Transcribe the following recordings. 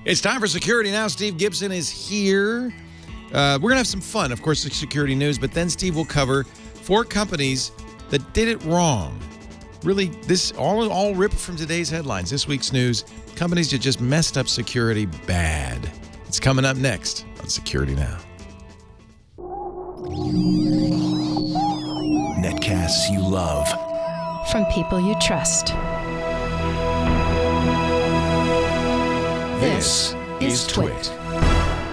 It's time for Security Now. Steve Gibson is here. We're going to have some fun, of course, the security news, but then Steve will cover 4 companies that did it wrong. Really, this all ripped from today's headlines. This week's news, companies that just messed up security bad. It's coming up next on Security Now. Netcasts you love. From people you trust. This is Twit.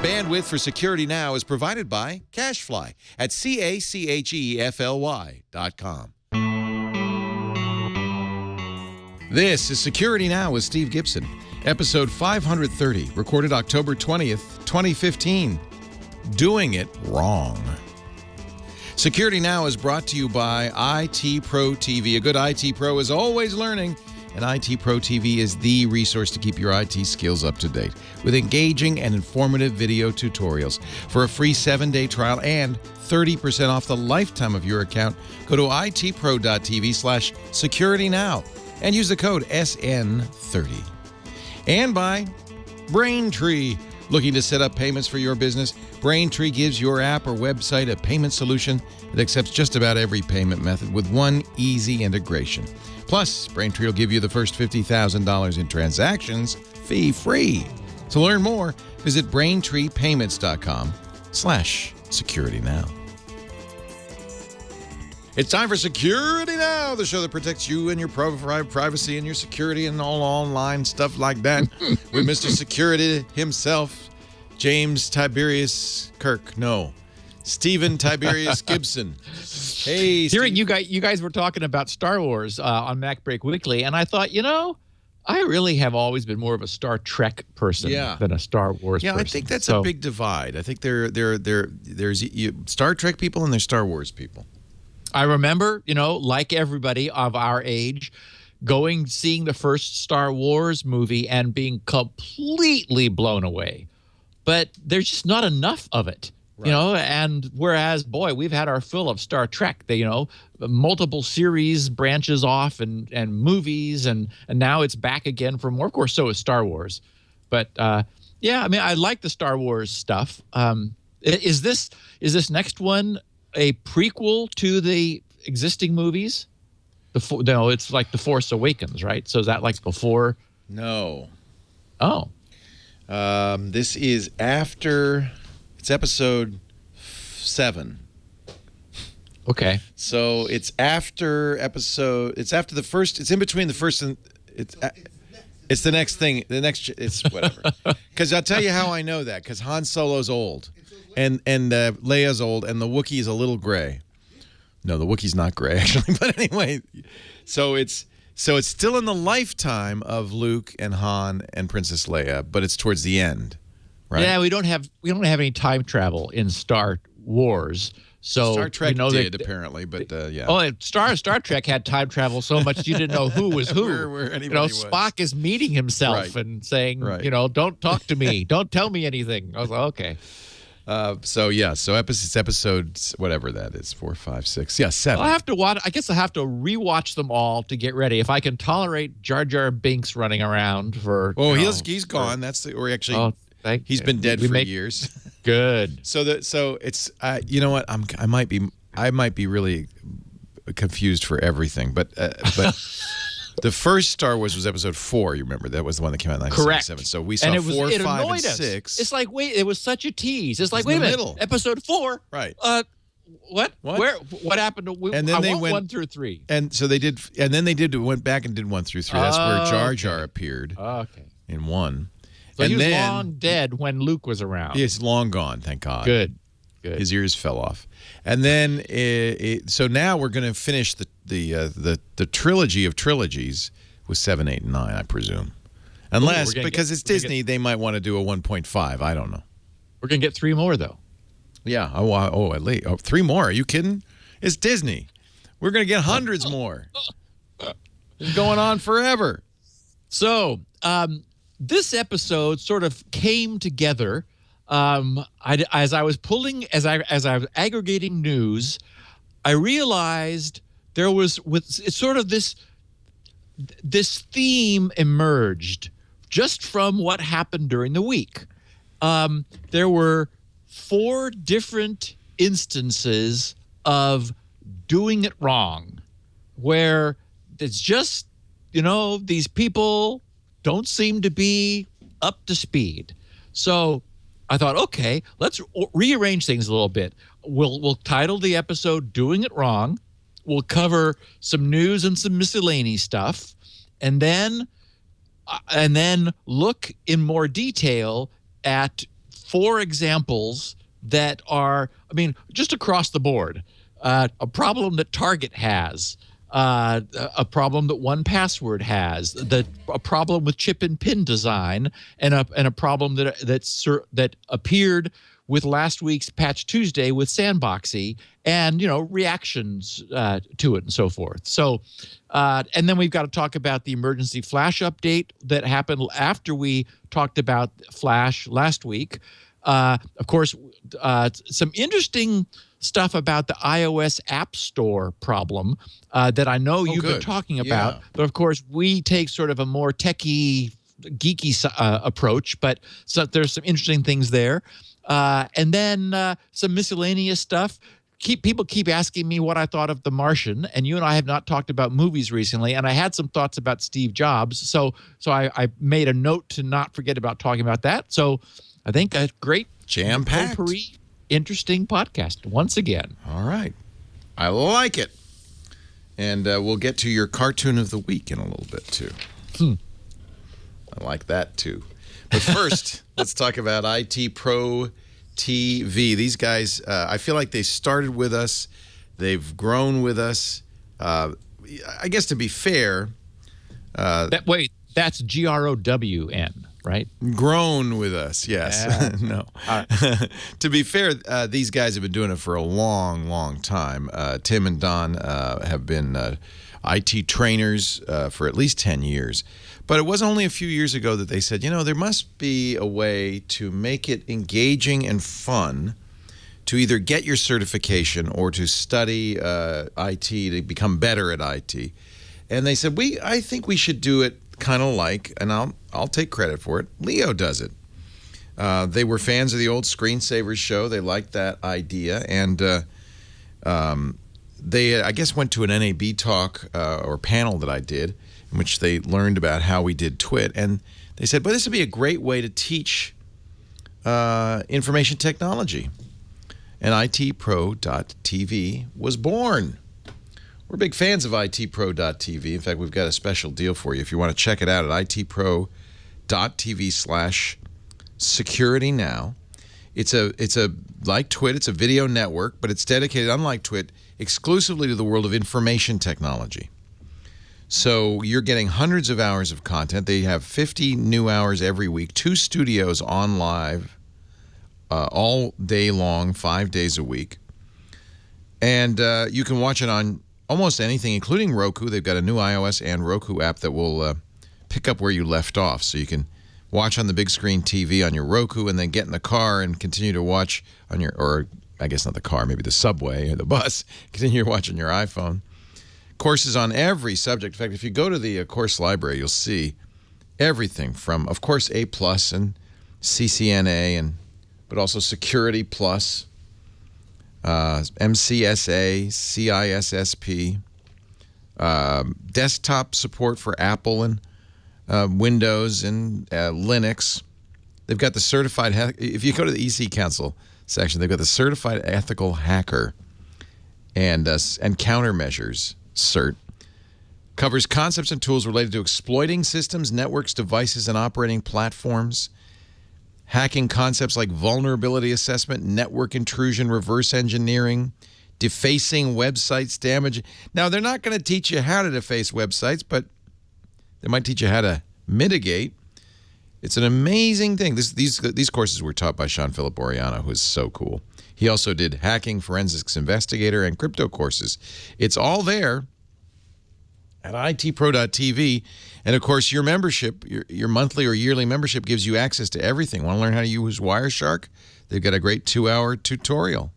Bandwidth for Security Now is provided by CacheFly at CacheFly.com. This is Security Now with Steve Gibson, episode 530, recorded October 20th, 2015. Doing it wrong. Security Now is brought to you by IT Pro TV. A good IT Pro is always learning, and IT Pro TV is the resource to keep your IT skills up to date with engaging and informative video tutorials. For a free 7-day trial and 30% off the lifetime of your account, go to itpro.tv/securitynow and use the code SN30. And by Braintree. Looking to set up payments for your business? Braintree gives your app or website a payment solution that accepts just about every payment method with one easy integration. Plus, Braintree will give you the first $50,000 in transactions fee-free. To learn more, visit BraintreePayments.com/securitynow. It's time for Security Now, the show that protects you and your privacy and your security and all online stuff like that with Mr. Security himself, James Tiberius Kirk. No, Stephen Tiberius Gibson. Hey, Hearing you guys were talking about Star Wars on MacBreak Weekly, and I thought, I really have always been more of a Star Trek person than a Star Wars person. I think that's a big divide. I think there's Star Trek people and there's Star Wars people. I remember, like everybody of our age, seeing the first Star Wars movie and being completely blown away. But there's just not enough of it, right. And whereas, boy, we've had our fill of Star Trek, multiple series branches off and movies, and now it's back again for more. Of course, so is Star Wars. But, I like the Star Wars stuff. Is this next one a prequel to the existing movies? No, it's like The Force Awakens, right? So is that like before? No. Oh. This is after. It's episode 7. Okay. So it's after episode. It's after the first. It's in between the first and it's the next thing. It's whatever. Because I'll tell you how I know that. Because Han Solo's old. And Leia's old, and the Wookiee is a little gray. No, the Wookiee's not gray, actually. But anyway, so it's still in the lifetime of Luke and Han and Princess Leia, but it's towards the end, right? Yeah, we don't have any time travel in Star Wars. So Star Trek did apparently, but yeah. Oh, Star Trek had time travel so much you didn't know who was who. where anybody was. Spock is meeting himself and saying, don't talk to me, don't tell me anything. I was like, okay. So it's episodes, whatever that is, 4, 5, 6, 7. I'll have to watch. I guess I have to rewatch them all to get ready. If I can tolerate Jar Jar Binks running around for. Oh, he's gone. He's been dead for years. Good. So it's you know what, I might be really confused for everything, but. The first Star Wars was episode 4, you remember? That was the one that came out in 1977. Correct. So we saw 4, 5, and 6. It's like, wait, it was such a tease. It's like, wait a minute, episode 4? Right. What? What happened to and then I want 1 through 3. And so they did, and then went back and did 1 through 3. That's where Jar Jar appeared in 1. So he was long dead when Luke was around. He's long gone, thank God. Good. His ears fell off. And then, so now we're going to finish the trilogy of trilogies with 7, 8, and 9, I presume. Unless, because it's Disney, they might want to do a 1.5. I don't know. We're going to get 3 more, though. Yeah. At least 3 more. Are you kidding? It's Disney. We're going to get hundreds more. It's going on forever. So, this episode sort of came together as I was aggregating news. I realized there was it's sort of this theme emerged just from what happened during the week. There were 4 different instances of doing it wrong, where it's just, these people don't seem to be up to speed. So I thought, okay, let's rearrange things a little bit. We'll title the episode "Doing It Wrong." We'll cover some news and some miscellaneous stuff, and then look in more detail at 4 examples that are, just across the board. A problem that Target has, a problem that 1Password has, a problem with chip and pin design, and a problem that appeared with last week's Patch Tuesday with Sandboxy, and reactions to it and so forth. So, and then we've got to talk about the emergency Flash update that happened after we talked about Flash last week. Of course, some interesting stuff about the iOS App Store problem that I know you've been talking about. Yeah. But of course, we take sort of a more techie, geeky approach. But there's some interesting things there. And then some miscellaneous stuff. People keep asking me what I thought of The Martian, and you and I have not talked about movies recently, and I had some thoughts about Steve Jobs, so I made a note to not forget about talking about that. So I think a great jam-packed, interesting podcast once again. All right, I like it, and we'll get to your cartoon of the week in a little bit too. I like that too. But first, let's talk about IT Pro TV. These guys, I feel like they started with us. They've grown with us. I guess to be fair. That's GROWN, right? Grown with us, yes. No. To be fair, these guys have been doing it for a long, long time. Tim and Don have been IT trainers for at least 10 years. But it wasn't only a few years ago that they said, there must be a way to make it engaging and fun to either get your certification or to study IT, to become better at IT. And they said, I think we should do it kind of like, and I'll take credit for it, Leo does it. They were fans of the old Screensavers show. They liked that idea. And they, I guess, went to an NAB talk or panel that I did, in which they learned about how we did Twit. And they said, this would be a great way to teach information technology. And ITPro.tv was born. We're big fans of ITPro.tv. In fact, we've got a special deal for you if you want to check it out at ITPro.tv/securitynow. It's a like Twit, it's a video network, but it's dedicated, unlike Twit, exclusively to the world of information technology. So you're getting hundreds of hours of content. They have 50 new hours every week, 2 studios on live all day long, 5 days a week. And you can watch it on almost anything, including Roku. They've got a new iOS and Roku app that will pick up where you left off. So you can watch on the big screen TV on your Roku and then get in the car and continue to watch on your, or I guess not the car, maybe the subway or the bus, continue to watch on your iPhone. Courses on every subject. In fact, if you go to the course library, you'll see everything from, of course, A+ and CCNA, but also Security Plus, MCSA, CISSP, desktop support for Apple and Windows and Linux. They've got the certified, if you go to the EC Council section, they've got the certified ethical hacker and countermeasures cert. Covers concepts and tools related to exploiting systems, networks, devices, and operating platforms. Hacking concepts like vulnerability assessment, network intrusion, reverse engineering, defacing websites, damage. Now, they're not going to teach you how to deface websites, but they might teach you how to mitigate. It's an amazing thing. These courses were taught by Sean Philip Oriano, who is so cool. He also did Hacking Forensics Investigator and crypto courses. It's all there at itpro.tv. And, of course, your membership, your monthly or yearly membership gives you access to everything. Want to learn how to use Wireshark? They've got a great 2-hour tutorial.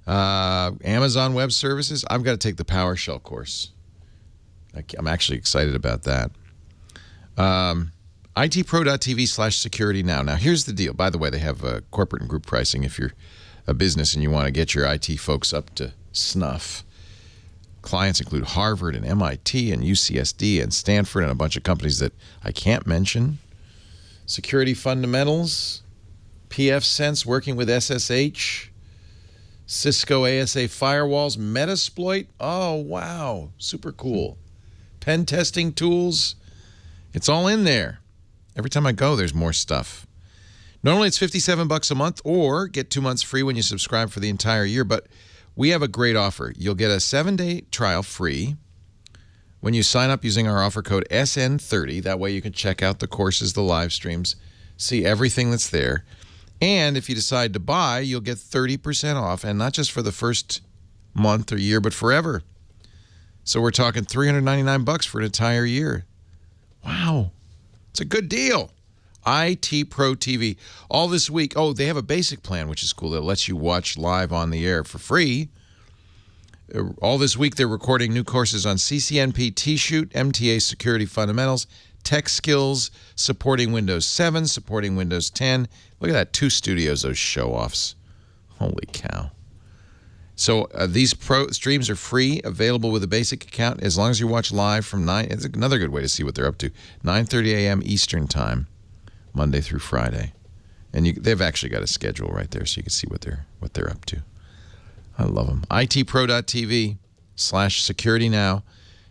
Amazon Web Services. I've got to take the PowerShell course. I'm actually excited about that. itpro.tv/security now. Now, here's the deal. By the way, they have corporate and group pricing if you're a business and you want to get your IT folks up to snuff. Clients include Harvard and MIT and UCSD and Stanford and a bunch of companies that I can't mention. Security Fundamentals, pfSense working with SSH, Cisco ASA firewalls, Metasploit. Oh, wow. Super cool. Pen testing tools. It's all in there. Every time I go, there's more stuff. Normally, it's $57 a month or get 2 months free when you subscribe for the entire year. But we have a great offer. You'll get a 7-day trial free when you sign up using our offer code SN30. That way you can check out the courses, the live streams, see everything that's there. And if you decide to buy, you'll get 30% off, and not just for the first month or year, but forever. So we're talking $399 for an entire year. Wow. It's a good deal. IT Pro TV. All this week, they have a basic plan, which is cool, that lets you watch live on the air for free. All this week, they're recording new courses on CCNP T-Shoot, MTA Security Fundamentals, Tech Skills, supporting Windows 7, supporting Windows 10. Look at that, 2 studios, those show-offs. Holy cow. So these pro streams are free, available with a basic account, as long as you watch live from 9. It's another good way to see what they're up to. 9:30 a.m. Eastern Time, Monday through Friday. And they've actually got a schedule right there, so you can see what they're up to. I love them. itpro.tv/security now.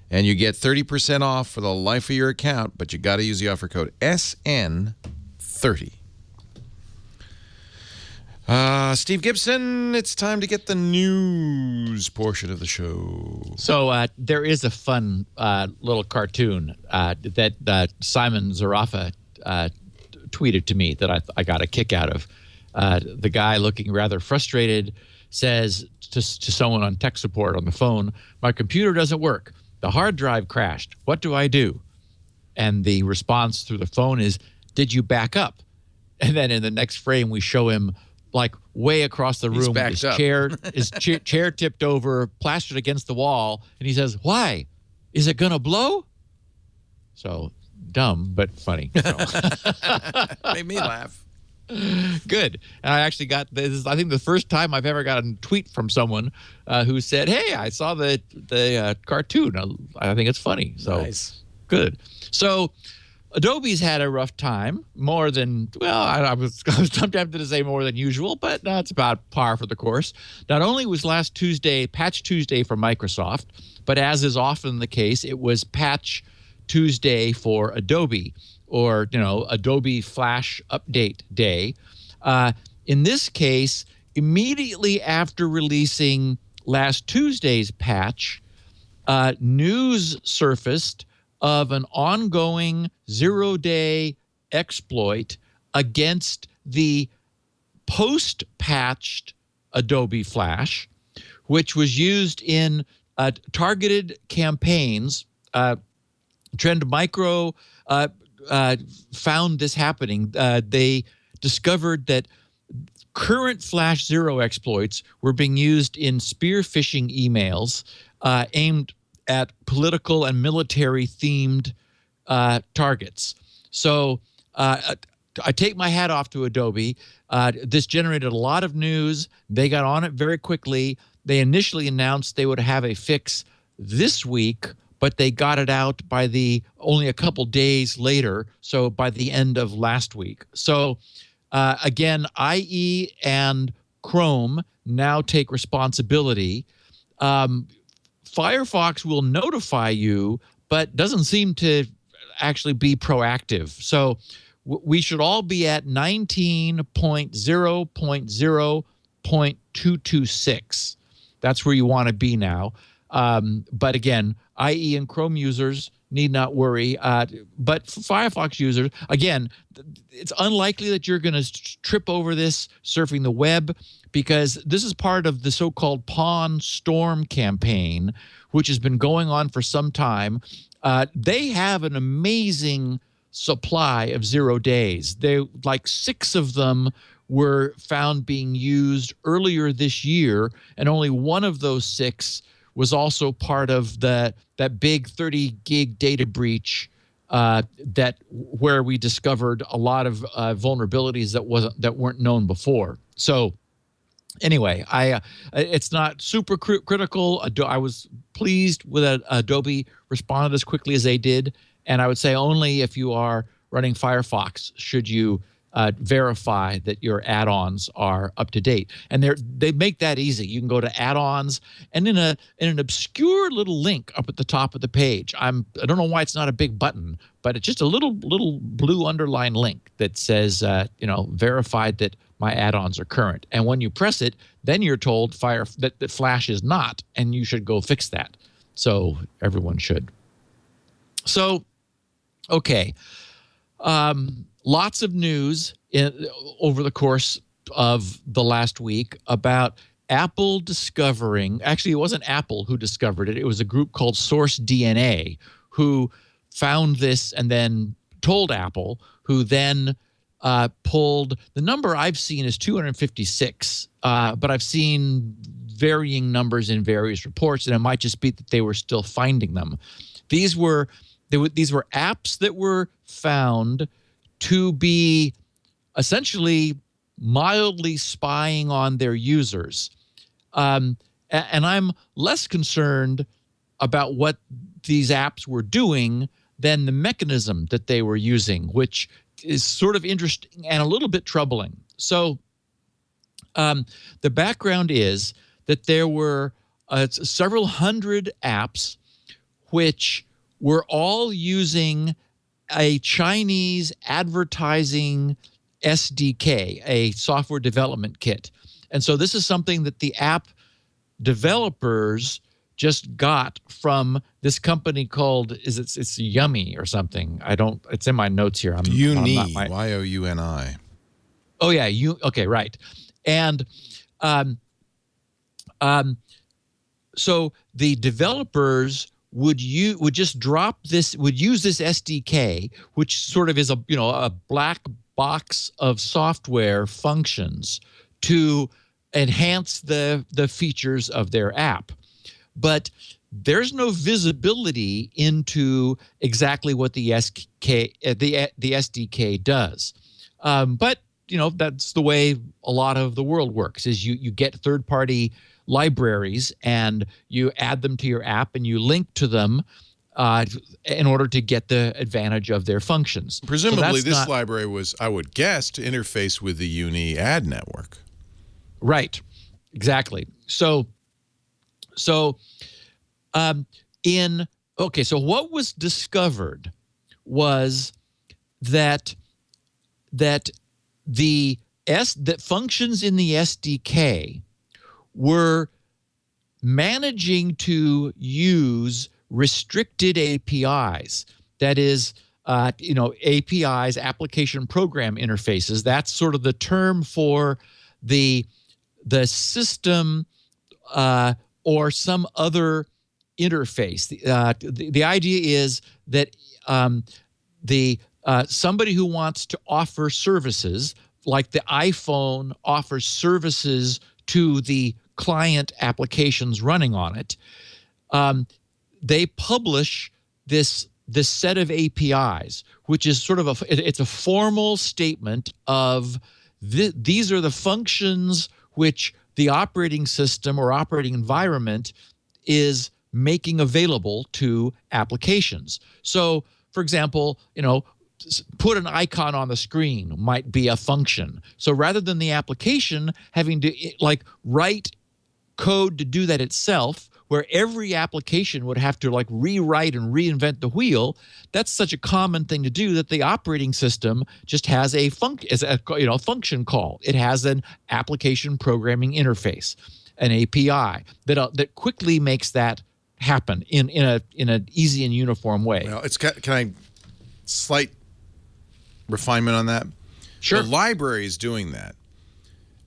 And you get 30% off for the life of your account, but you got to use the offer code SN30. Steve Gibson, it's time to get the news portion of the show. So there is a fun little cartoon that Simon Zarafa tweeted to me that I got a kick out of. The guy, looking rather frustrated, says to someone on tech support on the phone, "My computer doesn't work. The hard drive crashed. What do I do?" And the response through the phone is, "Did you back up?" And then in the next frame, we show him like way across the room, his chair tipped over, plastered against the wall, and he says, "Why? Is it gonna blow?" So dumb but funny. So. Made me laugh. Good. And I actually got this. I think the first time I've ever gotten a tweet from someone who said, "Hey, I saw the cartoon. I think it's funny." So nice. Good. So Adobe's had a rough time, more than, well, I was tempted to say more than usual, but that's about par for the course. Not only was last Tuesday Patch Tuesday for Microsoft, but as is often the case, it was Patch Tuesday for Adobe, or, Adobe Flash Update Day. In this case, immediately after releasing last Tuesday's patch, news surfaced of an ongoing zero-day exploit against the post-patched Adobe Flash, which was used in targeted campaigns. Trend Micro found this happening. They discovered that current Flash Zero exploits were being used in spear phishing emails aimed at political and military-themed targets. So I take my hat off to Adobe. This generated a lot of news. They got on it very quickly. They initially announced they would have a fix this week, but they got it out by only a couple days later, so by the end of last week. So again, IE and Chrome now take responsibility. Firefox will notify you, but doesn't seem to actually be proactive. So we should all be at 19.0.0.226. That's where you want to be now. But again, IE and Chrome users need not worry. But for Firefox users, again, it's unlikely that you're going to trip over this surfing the web, because this is part of the so-called Pawn Storm campaign, which has been going on for some time. They have an amazing supply of 0 days. Like 6 of them were found being used earlier this year, and only one of those 6 was also part of that big 30 gig data breach that where we discovered a lot of vulnerabilities that weren't known before. So anyway, it's not super critical. I was pleased with Adobe responded as quickly as they did, and I would say only if you are running Firefox should you verify that your add-ons are up to date. And they make that easy. You can go to add-ons, and in an obscure little link up at the top of the page, I don't know why it's not a big button, but it's just a little blue underlined link that says verified that my add-ons are current. And when you press it, then you're told that Flash is not, and you should go fix that. So everyone should. So, okay. Lots of news over the course of the last week about Apple discovering, actually it wasn't Apple who discovered it, it was a group called Source DNA who found this and then told Apple, who then pulled, the number I've seen is 256, but I've seen varying numbers in various reports, and it might just be that they were still finding them. These were apps that were found to be essentially mildly spying on their users. And I'm less concerned about what these apps were doing than the mechanism that they were using, which is sort of interesting and a little bit troubling. So the background is that there were several hundred apps which were all using a Chinese advertising SDK, a software development kit. And so this is something that the app developers just got from this company called, it's Yummy or something. It's in my notes here. Uni, Y-O-U-N-I. Oh yeah, okay, right. And so the developers would just use this SDK, which sort of is a black box of software functions to enhance the features of their app. But there's no visibility into exactly what the SDK does. But that's the way a lot of the world works, is you get third-party libraries and you add them to your app and you link to them in order to get the advantage of their functions. Presumably this library was, I would guess, to interface with the Uni ad network. Right, exactly. So what was discovered was that functions in the SDK were managing to use restricted APIs. That is, APIs, application program interfaces. That's sort of the term for the system or some other interface. The idea is that somebody who wants to offer services, like the iPhone offers services to the client applications running on it, they publish this set of APIs, which is sort of it's a formal statement of these are the functions which the operating system or operating environment is making available to applications. So, for example, put an icon on the screen might be a function. So rather than the application having to write code to do that itself, where every application would have to rewrite and reinvent the wheel, that's such a common thing to do that the operating system just has a function call. It has an application programming interface, an API that quickly makes that happen in an easy and uniform way. Well, can I slight refinement on that? Sure. The library is doing that.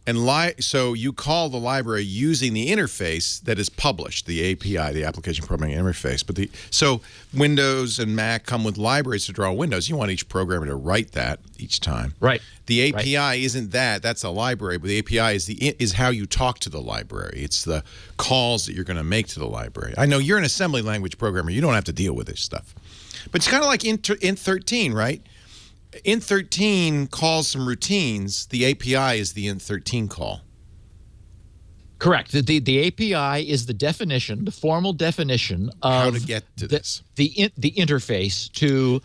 And so you call the library using the interface that is published, the API, the application programming interface. So Windows and Mac come with libraries to draw windows. You want each programmer to write that each time. Right. The API isn't that. That's a library. But the API is how you talk to the library. It's the calls that you're going to make to the library. I know you're an assembly language programmer. You don't have to deal with this stuff. But it's kind of like Int 13, right? Int 13 calls some routines. The API is the Int 13 call. Correct. The API is the definition, the formal definition of how to get to this. The interface to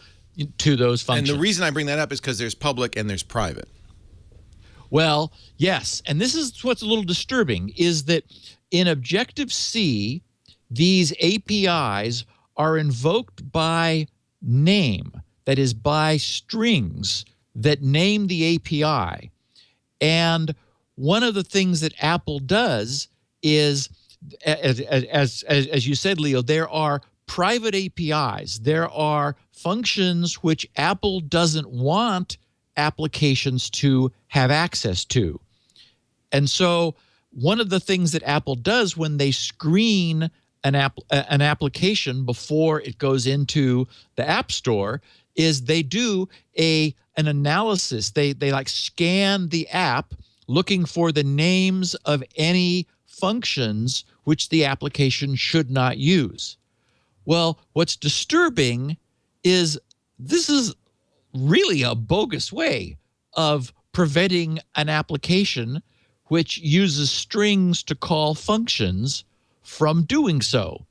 those functions. And the reason I bring that up is because there's public and there's private. Well, yes. And this is what's a little disturbing, is that in Objective-C, these APIs are invoked by name, that is, by strings that name the API. And one of the things that Apple does is, as you said, Leo, there are private APIs. There are functions which Apple doesn't want applications to have access to. And so one of the things that Apple does when they screen an application before it goes into the App Store is they do an analysis. They like scan the app looking for the names of any functions which the application should not use. Well, what's disturbing is this is really a bogus way of preventing an application which uses strings to call functions from doing so.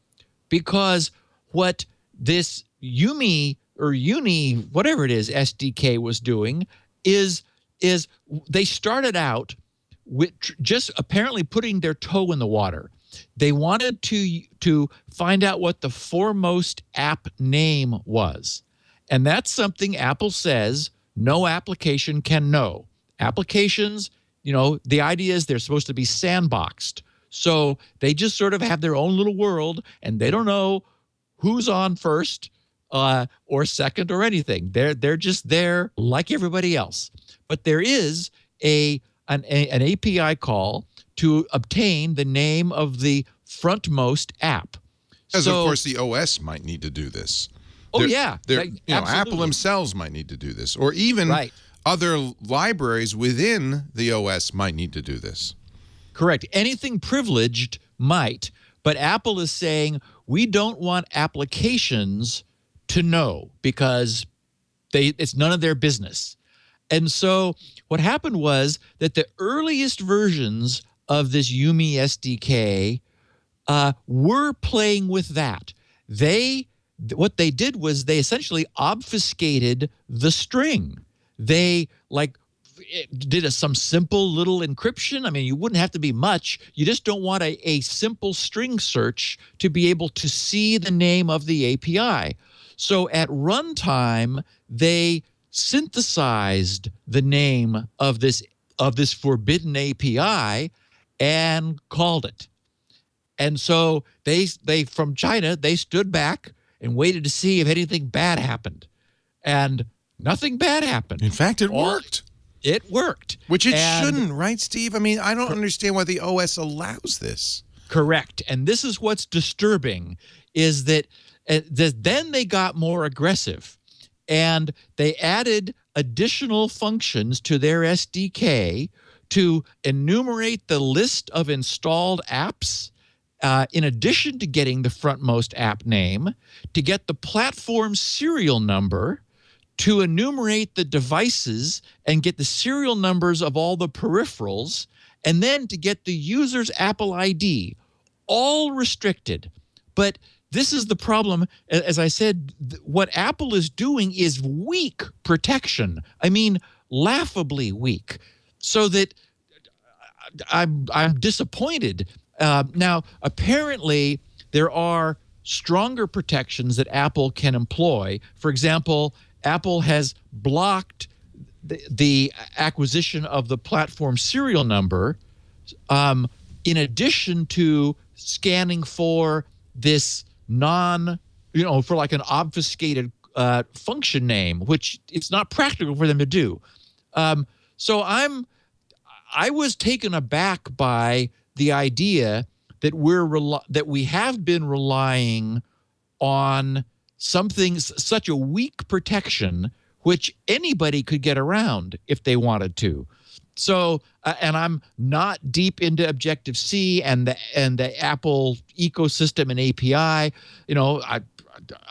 Because what this Uni, whatever it is, SDK was doing is they started out with just apparently putting their toe in the water. They wanted to find out what the foremost app name was. And that's something Apple says no application can know. Applications, the idea is they're supposed to be sandboxed. So they just sort of have their own little world, and they don't know who's on first or second or anything. They're just there like everybody else. But there is an API call to obtain the name of the frontmost app. Because, of course, the OS might need to do this. Apple themselves might need to do this. Or even other libraries within the OS might need to do this. Correct. Anything privileged might. But Apple is saying we don't want applications to know because it's none of their business. And so what happened was that the earliest versions of this Yumi SDK were playing with that. What they did was they essentially obfuscated the string. They did some simple little encryption. I mean, you wouldn't have to be much. You just don't want a simple string search to be able to see the name of the API. So at runtime, they synthesized the name of this forbidden API and called it. And so they from China, they stood back and waited to see if anything bad happened. And nothing bad happened. In fact, it worked. It worked. Which it shouldn't, right, Steve? I mean, I don't understand why the OS allows this. Correct. And this is what's disturbing, is that then they got more aggressive. And they added additional functions to their SDK to enumerate the list of installed apps, in addition to getting the frontmost app name, to get the platform serial number, to enumerate the devices and get the serial numbers of all the peripherals, and then to get the user's Apple ID, all restricted. But this is the problem. As I said, what Apple is doing is weak protection. I mean, laughably weak. So that I'm disappointed. Now, apparently, there are stronger protections that Apple can employ. For example, Apple has blocked the acquisition of the platform serial number, in addition to scanning for this for like an obfuscated function name, which it's not practical for them to do. So I was taken aback by the idea that we have been relying on something, such a weak protection, which anybody could get around if they wanted to. So, and I'm not deep into Objective-C and the Apple ecosystem and API.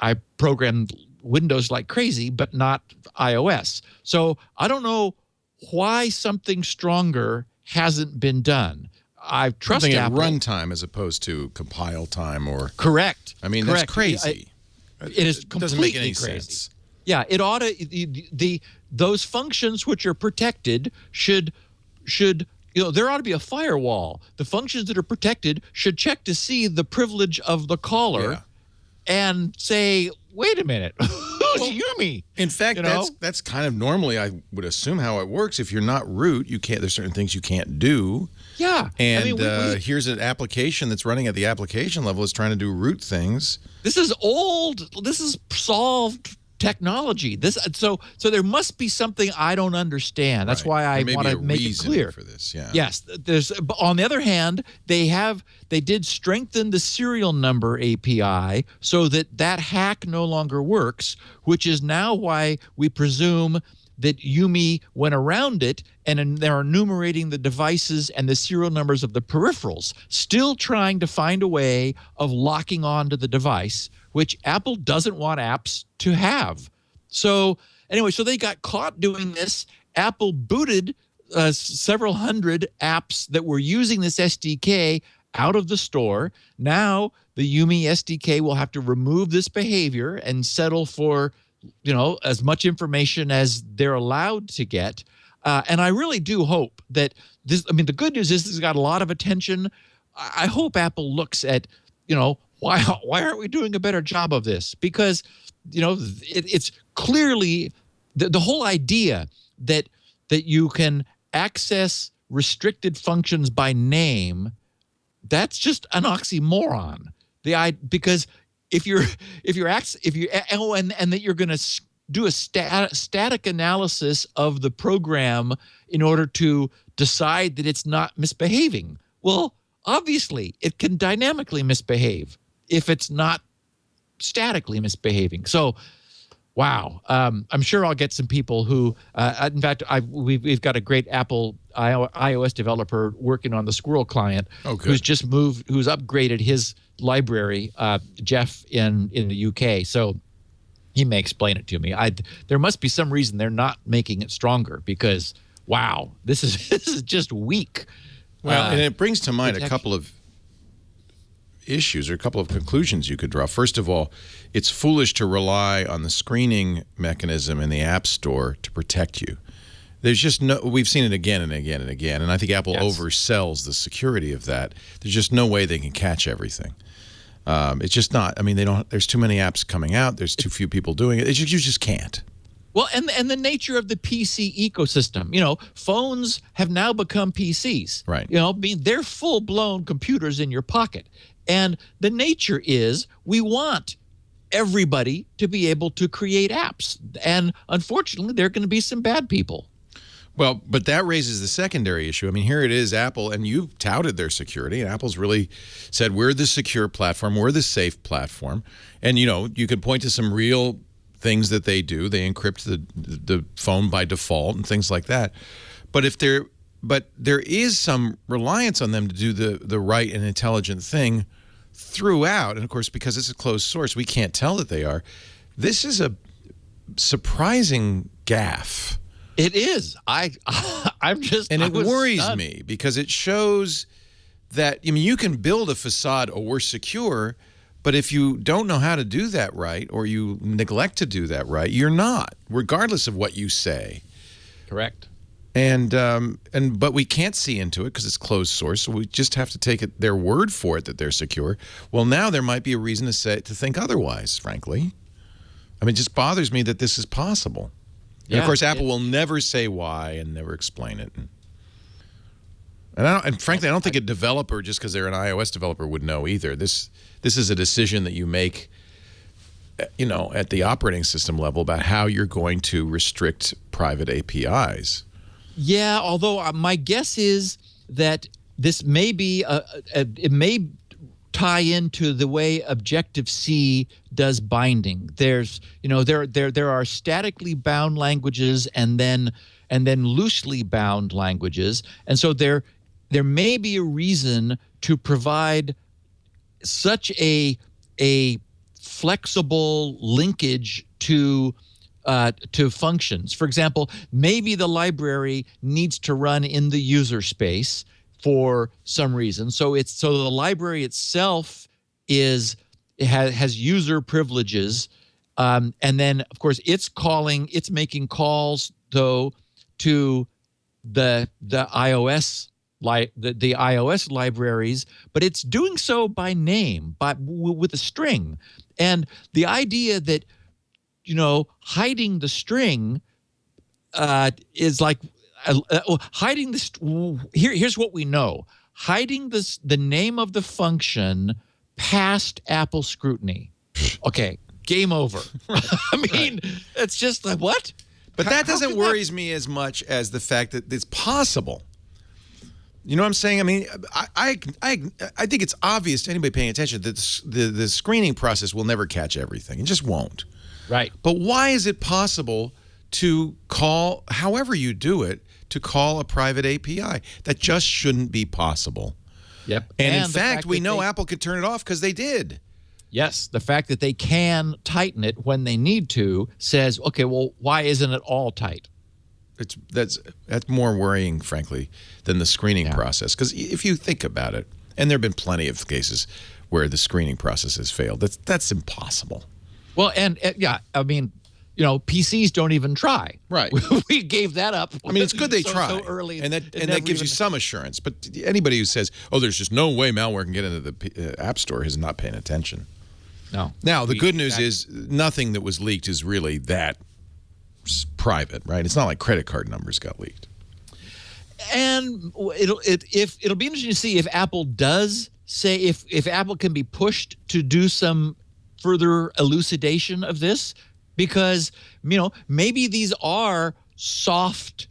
I programmed Windows like crazy, but not iOS. So I don't know why something stronger hasn't been done. I trust something Apple. at runtime as opposed to compile time or. Correct. I mean, Correct. that's crazy. It is completely doesn't make any crazy. sense. Yeah, it ought to. Those functions which are protected should there ought to be a firewall. The functions that are protected should check to see the privilege of the caller, and say, "Wait a minute, who's Yumi?" In fact, that's kind of normally, I would assume, how it works. If you're not root, you can't. There's certain things you can't do. Yeah, and I mean, here's an application that's running at the application level is trying to do root things. This is old. This is solved technology. So there must be something I don't understand. That's why I want to make it clear for this. Yeah. Yes, on the other hand, they did strengthen the serial number API so that hack no longer works, which is now why we presume that Yumi went around it, and they're enumerating the devices and the serial numbers of the peripherals, still trying to find a way of locking onto the device, which Apple doesn't want apps to have. So anyway, so they got caught doing this. Apple booted several hundred apps that were using this SDK out of the store. Now the Yumi SDK will have to remove this behavior and settle for as much information as they're allowed to get. And I really do hope that this, I mean, the good news is this has got a lot of attention. I hope Apple looks at, why aren't we doing a better job of this? Because, it's clearly the whole idea that you can access restricted functions by name, that's just an oxymoron. Because if you're that you're going to do a static analysis of the program in order to decide that it's not misbehaving. Well, obviously, it can dynamically misbehave if it's not statically misbehaving. So, wow, I'm sure I'll get some people who, in fact, we've got a great Apple iOS developer working on the Squirrel client who's upgraded his library, Jeff in the UK. So he may explain it to me. There must be some reason they're not making it stronger, because wow, this is just weak. Well, and it brings to mind a couple of issues or a couple of conclusions you could draw. First of all, it's foolish to rely on the screening mechanism in the App Store to protect you. There's just we've seen it again and again and again, and I think Apple oversells the security of that. There's just no way they can catch everything. It's just not. I mean, there's too many apps coming out. There's too few people doing it. You just can't. Well, and the nature of the PC ecosystem, phones have now become PCs. Right. They're full-blown computers in your pocket. And the nature is we want everybody to be able to create apps. And unfortunately, there are going to be some bad people. Well, but that raises the secondary issue. I mean, here it is, Apple, and you touted their security, and Apple's really said, we're the secure platform, we're the safe platform. And, you could point to some real things that they do. They encrypt the phone by default and things like that. But there is some reliance on them to do the right and intelligent thing throughout. And, of course, because it's a closed source, we can't tell that they are. This is a surprising gaffe. It is. It worries me because it shows that, you can build a facade, we're secure, but if you don't know how to do that right, or you neglect to do that right, you're not, regardless of what you say. Correct. But we can't see into it because it's closed source, so we just have to take their word for it that they're secure. Well, now there might be a reason to think otherwise, frankly. I mean, it just bothers me that this is possible. And of course, Apple will never say why and never explain it. And frankly, I don't think a developer, just because they're an iOS developer, would know either. This is a decision that you make, at the operating system level about how you're going to restrict private APIs. Yeah, although my guess is that this may be it may tie into the way Objective-C does binding. There's, there are statically bound languages and then loosely bound languages, and so there may be a reason to provide such a flexible linkage to functions. For example, maybe the library needs to run in the user space for some reason. So the library itself has user privileges, and then of course it's making calls though to the iOS the iOS libraries, but it's doing so by name, with a string. And the idea that hiding the string is like hiding the. Here's what we know: hiding the name of the function past Apple scrutiny. Okay, game over. I mean, it's just like what? But that doesn't worries me as much as the fact that it's possible. You know what I'm saying? I mean, I think it's obvious to anybody paying attention that the screening process will never catch everything. It just won't. Right. But why is it possible to call, however you do it, to call a private API? That just shouldn't be possible. Yep. And in fact, we know Apple could turn it off because they did. Yes, the fact that they can tighten it when they need to says, okay, well, why isn't it all tight? That's more worrying, frankly, than the screening process. Because if you think about it, and there have been plenty of cases where the screening process has failed, that's impossible. Well, and yeah, I mean, PCs don't even try. Right. We gave that up. I mean, it's good they try, so early, and that gives you some assurance. But anybody who says, "Oh, there's just no way malware can get into the App Store," is not paying attention. No. Now, the good news is nothing that was leaked is really that private, right? It's not like credit card numbers got leaked. And it'll be interesting to see if Apple does say if Apple can be pushed to do some further elucidation of this, because maybe these are soft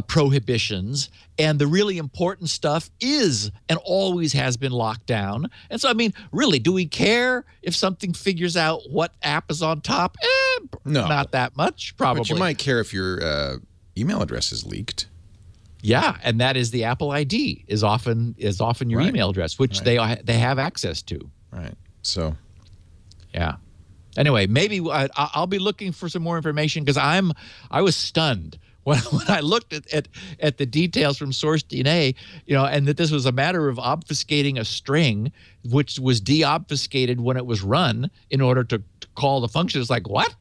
prohibitions, and the really important stuff is and always has been locked down. And so, I mean, really, do we care if something figures out what app is on top? No, not that much, probably. But you might care if your email address is leaked. Yeah, and that is the Apple ID is often your email address, which they have access to. Right. So, yeah. Anyway, maybe I'll be looking for some more information, because I was stunned when I looked at the details from SourceDNA, and that this was a matter of obfuscating a string, which was deobfuscated when it was run in order to call the function. It's like, what?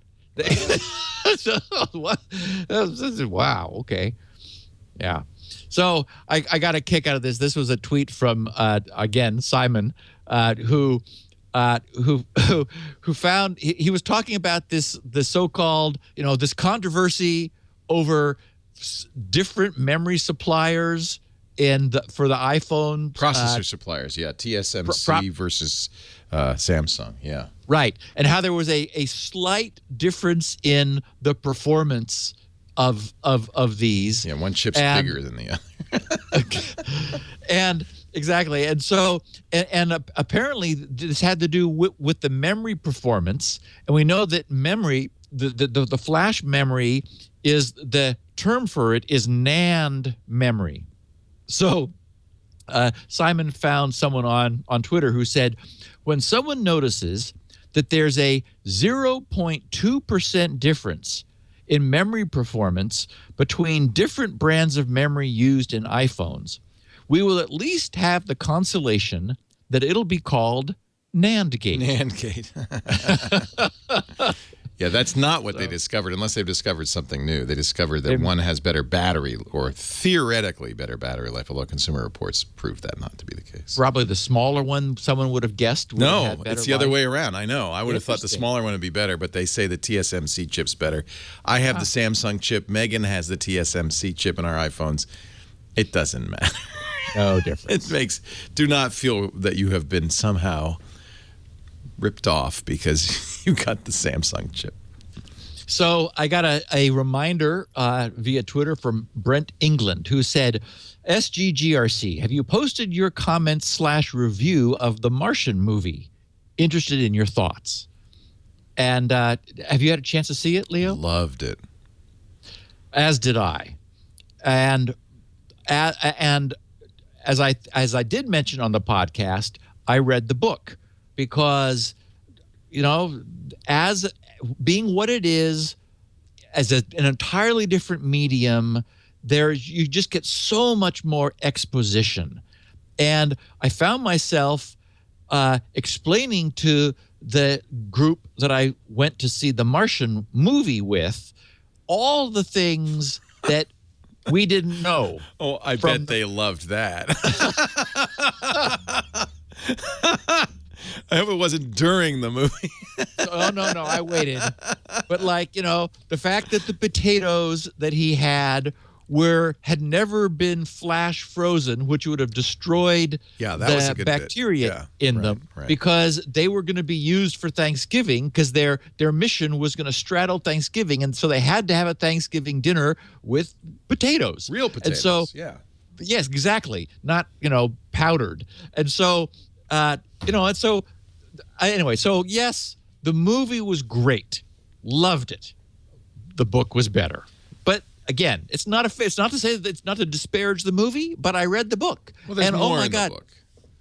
What? Wow. Okay. Yeah. So I got a kick out of this. This was a tweet from again Simon, who found he was talking about the so-called this controversy over different memory suppliers for the iPhone processor suppliers. Yeah, TSMC versus Samsung. Yeah. Right. And how there was a slight difference in the performance of these. Yeah, one chip's bigger than the other. And exactly. And so and apparently this had to do with the memory performance. And we know that memory, the flash memory, is the term for it is NAND memory. So Simon found someone on Twitter who said, when someone notices that there's a 0.2% difference in memory performance between different brands of memory used in iPhones, we will at least have the consolation that it'll be called NANDgate. NANDgate. Yeah, that's not what they discovered, unless they've discovered something new. They discovered that one has better battery, or theoretically better battery life, although Consumer Reports proved that not to be the case. Probably the smaller one, someone would have guessed. No, it's the other way around. I know. I would have thought the smaller one would be better, but they say the TSMC chip's better. I have the Samsung chip. Megan has the TSMC chip in our iPhones. It doesn't matter. No difference. Do not feel that you have been somehow ripped off because you got the Samsung chip. So I got a reminder via Twitter from Brent England, who said, SGGRC, have you posted your comments / review of the Martian movie? Interested in your thoughts. And have you had a chance to see it, Leo? Loved it. As did I. And as I did mention on the podcast, I read the book, because as being what it is, as an entirely different medium, you just get so much more exposition. And I found myself explaining to the group that I went to see the Martian movie with all the things that we didn't know. Oh, I bet they loved that. I hope it wasn't during the movie. Oh, no, I waited. But the fact that the potatoes that he had had never been flash frozen, which would have destroyed the bacteria in them, because they were going to be used for Thanksgiving, because their mission was going to straddle Thanksgiving, and so they had to have a Thanksgiving dinner with potatoes, real potatoes. And so, yes, exactly, not powdered, and so anyway, so yes, the movie was great, loved it. The book was better. Again, it's not to say that it's not to disparage the movie, but I read the book. Well, there's more in the book.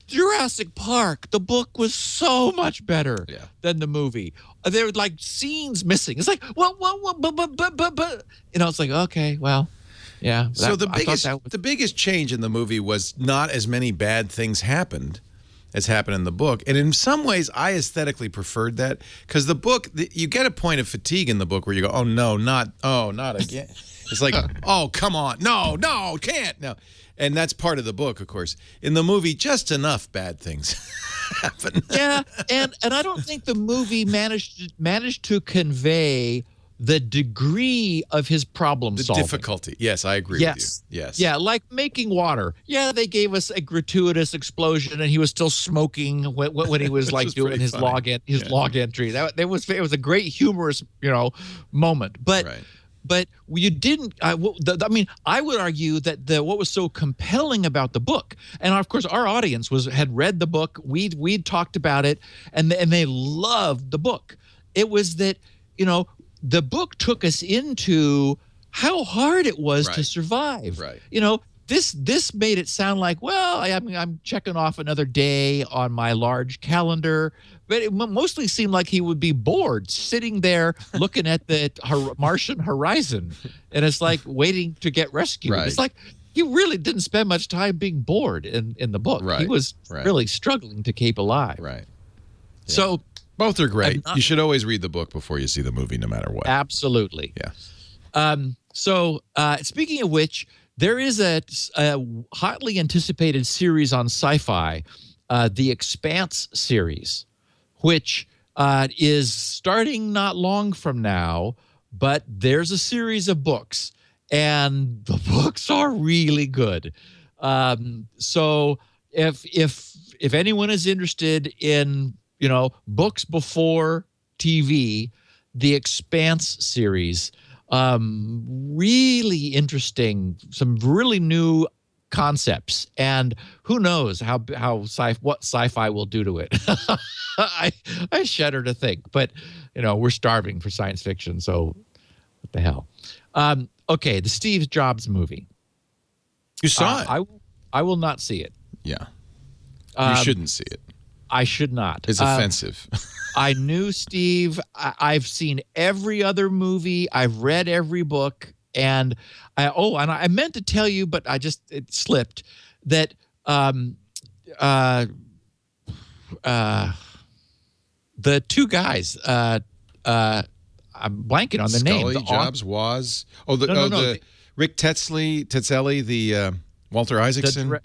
Jurassic Park, the book was so much better than the movie. There were scenes missing. It's like, what, but it's like, okay, well, yeah. So the biggest change in the movie was not as many bad things happened as happened in the book. And in some ways, I aesthetically preferred that, because the book, you get a point of fatigue in the book where you go, oh, no, not again. It's like, oh, come on. No, can't. No. And that's part of the book, of course. In the movie, just enough bad things happen. Yeah, and I don't think the movie managed to convey the degree of his problem solving. The difficulty. Yes, I agree with you. Yes. Yeah, like making water. Yeah, they gave us a gratuitous explosion, and he was still smoking when he was doing his log entry. It was a great humorous moment. But you didn't. I would argue that what was so compelling about the book, and of course our audience had read the book. We'd talked about it, and they loved the book. It was that the book took us into how hard it was to survive. Right. This made it sound like, well, I'm checking off another day on my large calendar, but it mostly seemed like he would be bored sitting there looking at the Martian horizon, and it's like waiting to get rescued. Right. It's like he really didn't spend much time being bored in the book. Right. He was really struggling to keep alive. Right. Yeah. So both are great. You should always read the book before you see the movie, no matter what. Absolutely. Yeah. So speaking of which, there is a hotly anticipated series on Sci-Fi, the Expanse series, which is starting not long from now, but there's a series of books, and the books are really good. So if anyone is interested in books before TV, the Expanse series, really interesting, some really new concepts, and who knows what sci-fi will do to it. I shudder to think, but we're starving for science fiction, so what the hell. Okay, the Steve Jobs movie. You saw it. I will not see it. Yeah. You shouldn't see it. I should not. It's offensive. I knew Steve. I've seen every other movie. I've read every book. And I meant to tell you, but it slipped, that the two guys, I'm blanking on the name. Scully, Jobs, Woz. The Rick Tetzelli, the Walter Isaacson.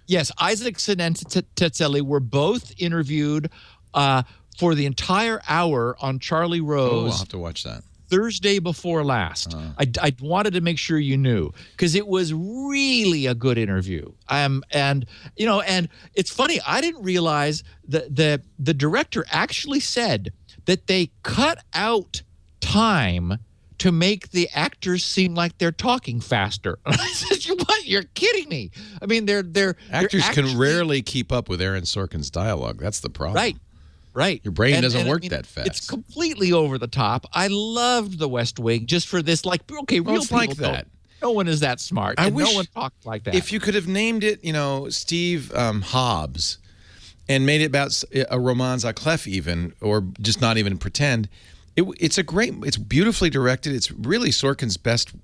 Yes, Isaacson and Tetzelli were both interviewed for the entire hour on Charlie Rose. I'll have to watch that. Thursday before last. I wanted to make sure you knew, because it was really a good interview. And it's funny, I didn't realize that the director actually said that they cut out time to make the actors seem like they're talking faster. I said, "What? You're kidding me!" I mean, actors can rarely keep up with Aaron Sorkin's dialogue. That's the problem. Right. Your brain doesn't work that fast. It's completely over the top. I loved The West Wing just for this, real people like that. No one is that smart. No one talks like that. If you could have named it, Steve Hobbs, and made it about a roman à clef even, or just not even pretend. It's beautifully directed. It's really Sorkin's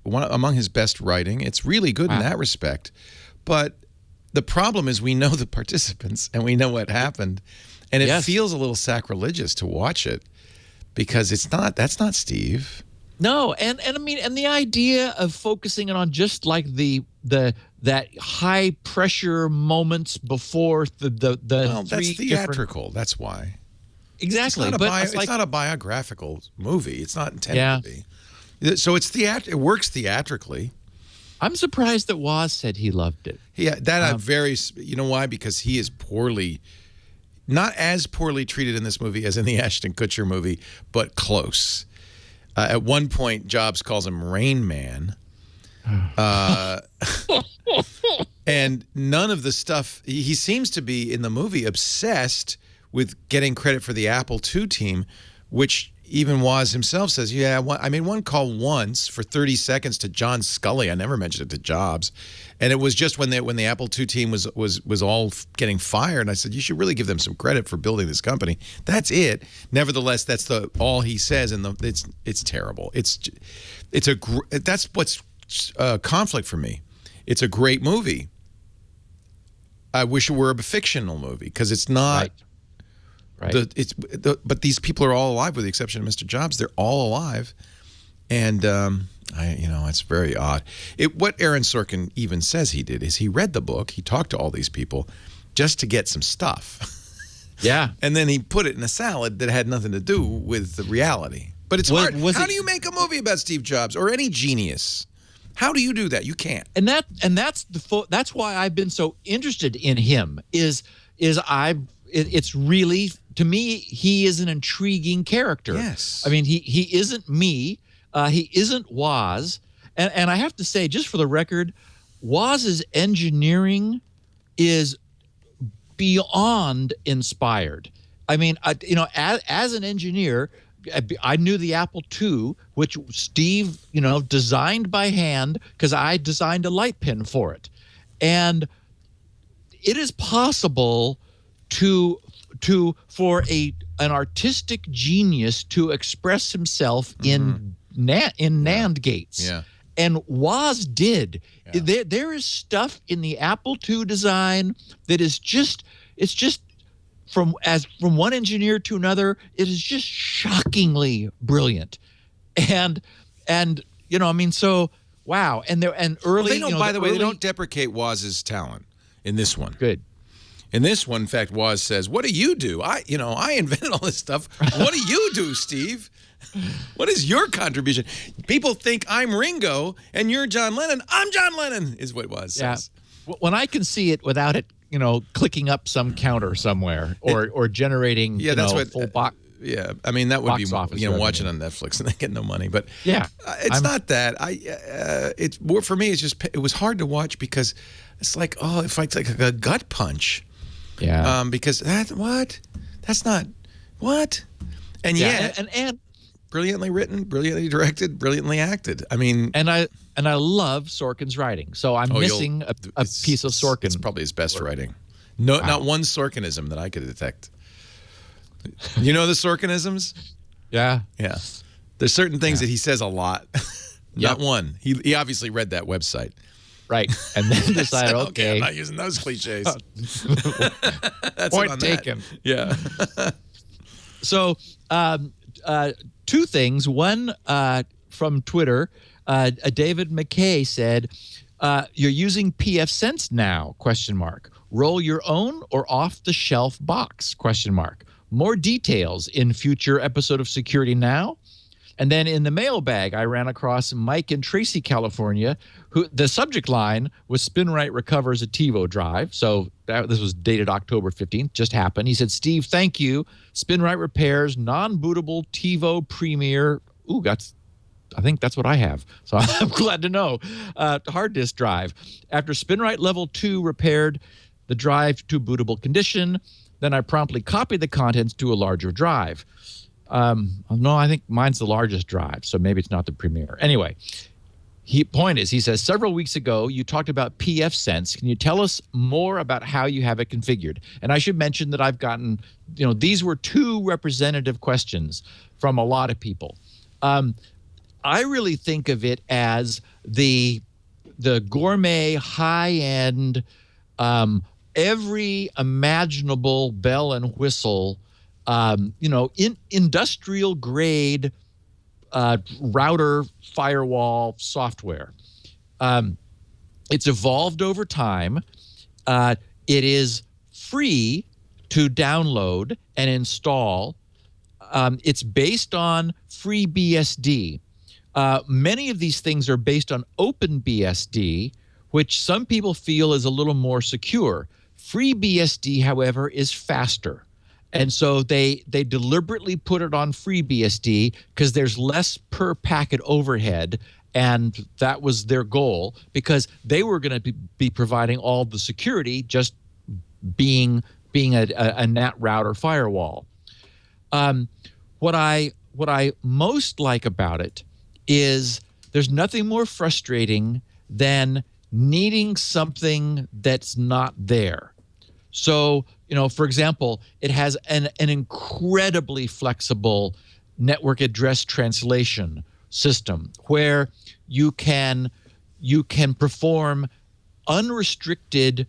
among his best writing. It's really good in that respect. But the problem is we know the participants and we know what happened. And it feels a little sacrilegious to watch it because that's not Steve. No, and I mean, and the idea of focusing on just like that high pressure moments before the that's theatrical. That's why. Exactly. It's not a biographical movie. It's not intended to be. So it works theatrically. I'm surprised that Woz said he loved it. You know why? Because he is not as poorly treated in this movie as in the Ashton Kutcher movie, but close. At one point, Jobs calls him Rain Man. And none of the stuff, he seems to be in the movie obsessed with getting credit for the Apple II team, which even Woz himself says, I made one call once for 30 seconds to John Scully. I never mentioned it to Jobs. And it was just when the Apple II team was all getting fired. And I said, you should really give them some credit for building this company. That's it. Nevertheless, that's all he says. And it's terrible. That's what's conflict for me. It's a great movie. I wish it were a fictional movie because it's not. Right. But these people are all alive with the exception of Mr. Jobs. They're all alive. And it's very odd. What Aaron Sorkin even says he did is he read the book, he talked to all these people just to get some stuff. Yeah. And then he put it in a salad that had nothing to do with the reality. But it's hard. How do you make a movie about Steve Jobs or any genius? How do you do that? You can't. And that's why I've been so interested in him it's really, to me, he is an intriguing character. Yes. I mean, he isn't me. He isn't Woz. And I have to say, just for the record, Woz's engineering is beyond inspired. I mean, as an engineer, I knew the Apple II, which Steve, designed by hand because I designed a light pin for it. And it is possible for an artistic genius to express himself in NAND gates. Yeah. And Woz did. Yeah. There is stuff in the Apple II design that is it's just from one engineer to another, it is just shockingly brilliant. And so wow. And early by the way, they don't deprecate Woz's talent in this one. Good. In this one, in fact, Woz says, "What do you do? I invented all this stuff. What do you do, Steve? What is your contribution? People think I'm Ringo and you're John Lennon. I'm John Lennon," is what Woz says. Yeah. When I can see it without it, clicking up some counter somewhere or generating full box. Yeah, I mean that would be watching on Netflix and they get no money, but it's not that. It's more for me. It's just it was hard to watch because it's like it's like a gut punch. Yeah. Because that's not what, and yet and brilliantly written, brilliantly directed, brilliantly acted. I mean, and I love Sorkin's writing, so I'm missing a piece of Sorkin. It's probably his best writing. No, not one Sorkinism that I could detect. You know the Sorkinisms? Yeah. Yeah. There's certain things that he says a lot. Not one. He obviously read that website. Right. And then decided, okay. I'm not using those cliches. That's point taken. Yeah. So, two things. One, from Twitter, David McKay said, "You're using PF Sense now? ? Roll your own or off-the-shelf box? ? More details in future episode of Security Now." And then in the mailbag, I ran across Mike in Tracy, California, who the subject line was "SpinRite recovers a TiVo drive." So this was dated October 15th, just happened. He said, "Steve, thank you. SpinRite repairs non-bootable TiVo Premier." Ooh, I think that's what I have. So I'm glad to know. Hard disk drive. After SpinRite Level 2 repaired the drive to bootable condition, then I promptly copied the contents to a larger drive. No, I think mine's the largest drive, so maybe it's not the Premier. Anyway, He says, several weeks ago, you talked about pfSense. Can you tell us more about how you have it configured? And I should mention that I've gotten, these were 2 representative questions from a lot of people. I really think of it as the gourmet, high-end, every imaginable bell and whistle, industrial grade router firewall software. It's evolved over time. It is free to download and install. It's based on FreeBSD. Many of these things are based on OpenBSD, which some people feel is a little more secure. FreeBSD, however, is faster. And so they deliberately put it on FreeBSD because there's less per packet overhead, and that was their goal, because they were going to be providing all the security, just being a NAT router firewall. What I most like about it is there's nothing more frustrating than needing something that's not there. So, for example, it has an incredibly flexible network address translation system where you can perform unrestricted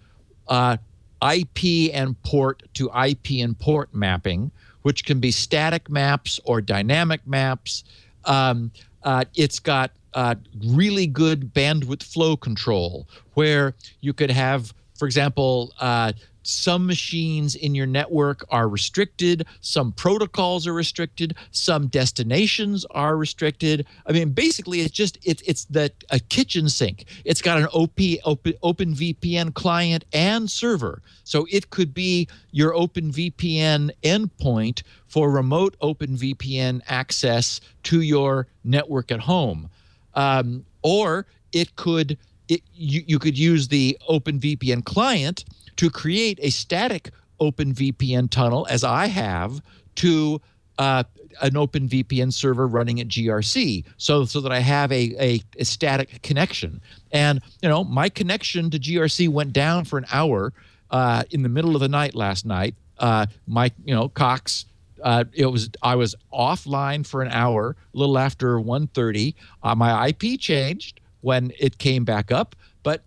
IP and port to IP and port mapping, which can be static maps or dynamic maps. It's got really good bandwidth flow control, where you could have, for example, some machines in your network are restricted, some protocols are restricted, some destinations are restricted. I mean, basically, it's a kitchen sink. It's got an OpenVPN client and server, so it could be your OpenVPN endpoint for remote OpenVPN access to your network at home, or you could use the OpenVPN client to create a static OpenVPN tunnel, as I have, to an OpenVPN server running at GRC, so that I have a static connection. And my connection to GRC went down for an hour in the middle of the night last night. Cox. I was offline for an hour, a little after 1:30. My IP changed when it came back up, but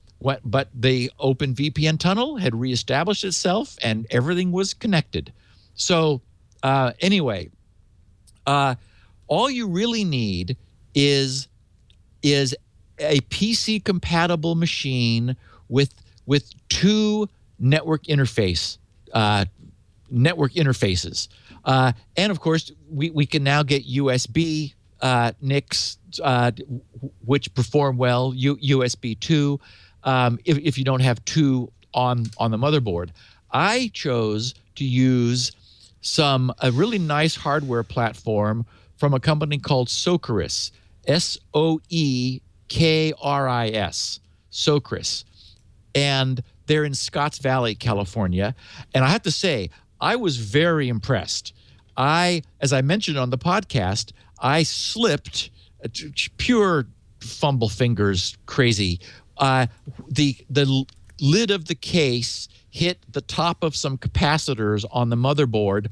the OpenVPN tunnel had reestablished itself, and everything was connected. So anyway, all you really need is a PC compatible machine with 2 network interfaces. And of course, we can now get USB NICs, which perform well, USB 2. If you don't have 2 on the motherboard. I chose to use a really nice hardware platform from a company called Sokeris, Soekris, Sokeris. And they're in Scotts Valley, California. And I have to say, I was very impressed. As I mentioned on the podcast, I slipped, pure fumble fingers, crazy. The lid of the case hit the top of some capacitors on the motherboard,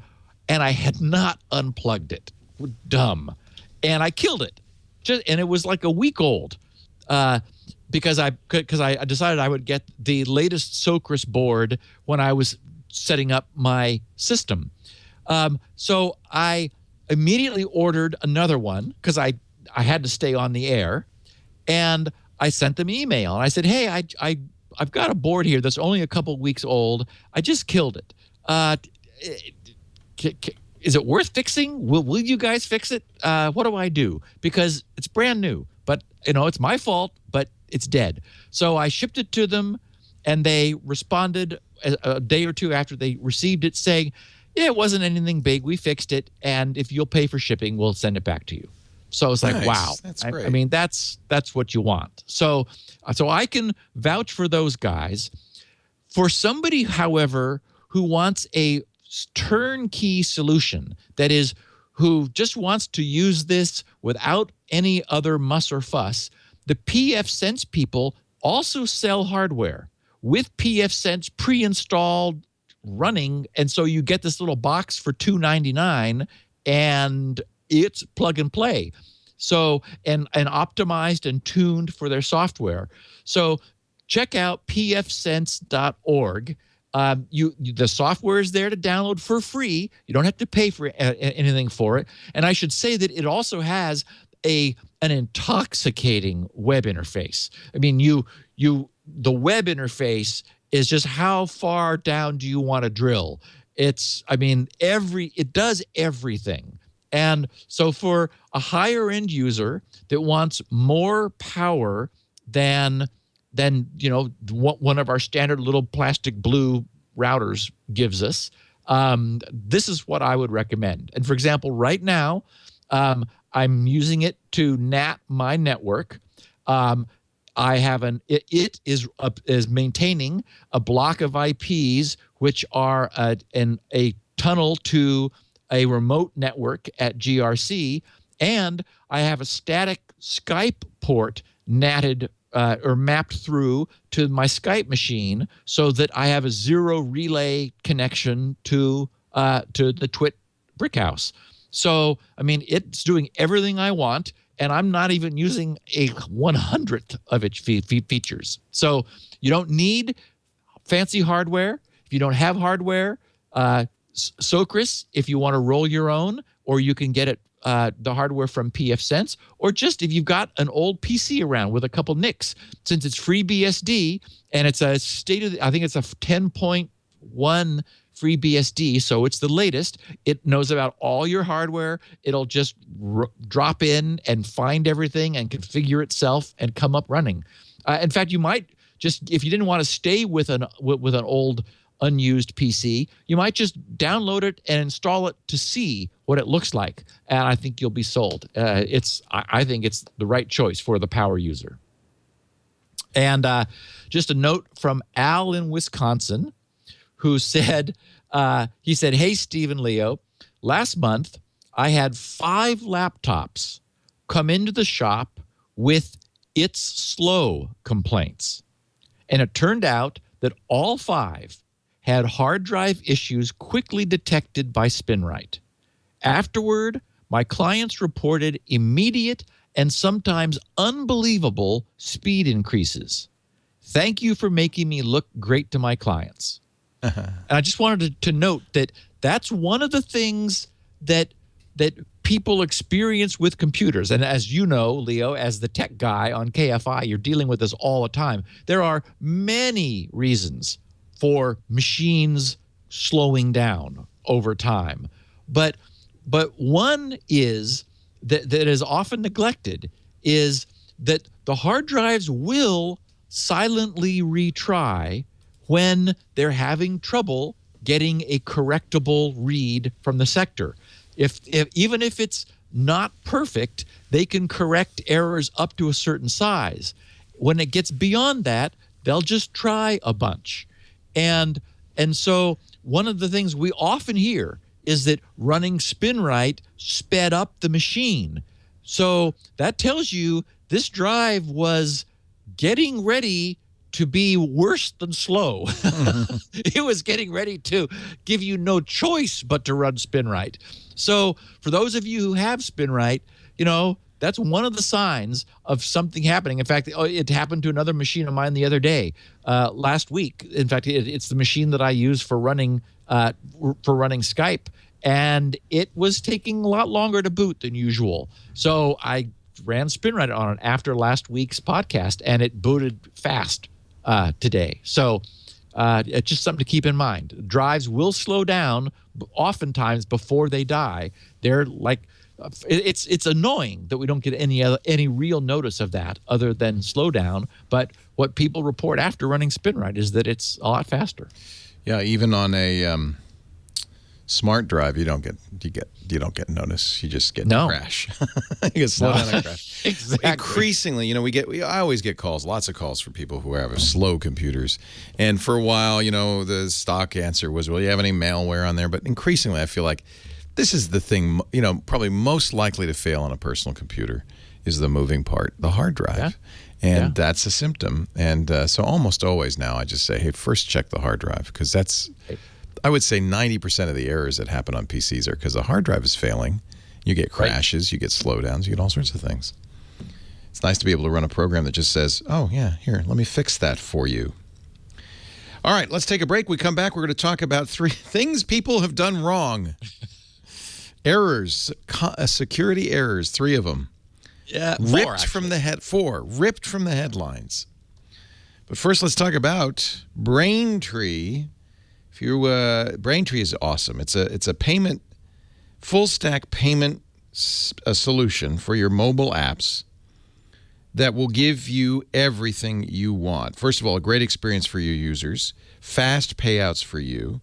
and I had not unplugged it. Dumb. And I killed it. And it was like a week old, because I decided I would get the latest Sokeris board when I was setting up my system. So I immediately ordered another one because I had to stay on the air, and I sent them an email, and I said, "Hey, I've got a board here that's only a couple weeks old. I just killed it. Is it worth fixing? Will you guys fix it? What do I do? Because it's brand new, but it's my fault, but it's dead." So I shipped it to them, and they responded a day or 2 after they received it, saying, "Yeah, it wasn't anything big. We fixed it, and if you'll pay for shipping, we'll send it back to you." So it's like, nice. Wow. That's great. I mean, that's what you want. So I can vouch for those guys. For somebody, however, who wants a turnkey solution, that is, who just wants to use this without any other muss or fuss, the pfSense people also sell hardware with pfSense pre-installed running, and so you get this little box for $299, and it's plug and play. So and optimized and tuned for their software. So check out pfsense.org. The software is there to download for free. You don't have to pay for anything for it. And I should say that it also has an intoxicating web interface. I mean, the web interface is just how far down do you want to drill? It does everything. And so for a higher end user that wants more power than one of our standard little plastic blue routers gives us, this is what I would recommend. And for example, right now, I'm using it to NAT my network. I have it is maintaining a block of IPs which are a tunnel to a remote network at GRC, and I have a static Skype port natted or mapped through to my Skype machine so that I have a zero relay connection to the Twit Brickhouse. So, I mean, it's doing everything I want, and I'm not even using a 100th of its features. So you don't need fancy hardware. If you don't have hardware, Socris, if you want to roll your own, or you can get it the hardware from pfSense, or just if you've got an old PC around with a couple NICs, since it's FreeBSD and it's a I think it's a 10.1 FreeBSD, so it's the latest. It knows about all your hardware. It'll just drop in and find everything and configure itself and come up running. In fact, you might just, if you didn't want to stay with an old unused PC, you might just download it and install it to see what it looks like, and I think you'll be sold. I think it's the right choice for the power user. And just a note from Al in Wisconsin, who said, he said, "Hey, Steve and Leo, last month I had 5 laptops come into the shop with it's slow complaints, and it turned out that all 5 had hard drive issues quickly detected by SpinRite. Afterward, my clients reported immediate and sometimes unbelievable speed increases. Thank you for making me look great to my clients." And I just wanted to note that that's one of the things that people experience with computers. And as you know, Leo, as the tech guy on KFI, you're dealing with this all the time. There are many reasons for machines slowing down over time. But one is that is often neglected is that the hard drives will silently retry when they're having trouble getting a correctable read from the sector. If even if it's not perfect, they can correct errors up to a certain size. When it gets beyond that, they'll just try a bunch. And so one of the things we often hear is that running SpinRite sped up the machine. So that tells you this drive was getting ready to be worse than slow. It was getting ready to give you no choice but to run SpinRite. So for those of you who have SpinRite, that's one of the signs of something happening. In fact, it happened to another machine of mine the other day, last week. In fact, it's the machine that I use for running Skype, and it was taking a lot longer to boot than usual. So I ran SpinRite on it after last week's podcast, and it booted fast today. So it's just something to keep in mind. Drives will slow down oftentimes before they die. They're like, it's annoying that we don't get any real notice of that other than slowdown. But what people report after running SpinRite is that it's a lot faster. Yeah, even on a smart drive, you don't get notice. You just get a crash. You get slow down and crash. Exactly. Increasingly, I always get calls, lots of calls from people who have slow computers. And for a while, the stock answer was, well, you have any malware on there? But increasingly, I feel like this is the thing, probably most likely to fail on a personal computer is the moving part, the hard drive. Yeah. And that's a symptom. And so almost always now I just say, hey, first check the hard drive, because that's, I would say 90% of the errors that happen on PCs are because the hard drive is failing. You get crashes, you get slowdowns, you get all sorts of things. It's nice to be able to run a program that just says, oh, yeah, here, let me fix that for you. All right, let's take a break. We come back, we're going to talk about 3 things people have done wrong. Errors, security errors, 3 of them. Yeah, ripped from the headlines. But first, let's talk about Braintree. Braintree is awesome. It's a payment, full stack payment solution for your mobile apps that will give you everything you want. First of all, a great experience for your users, fast payouts for you,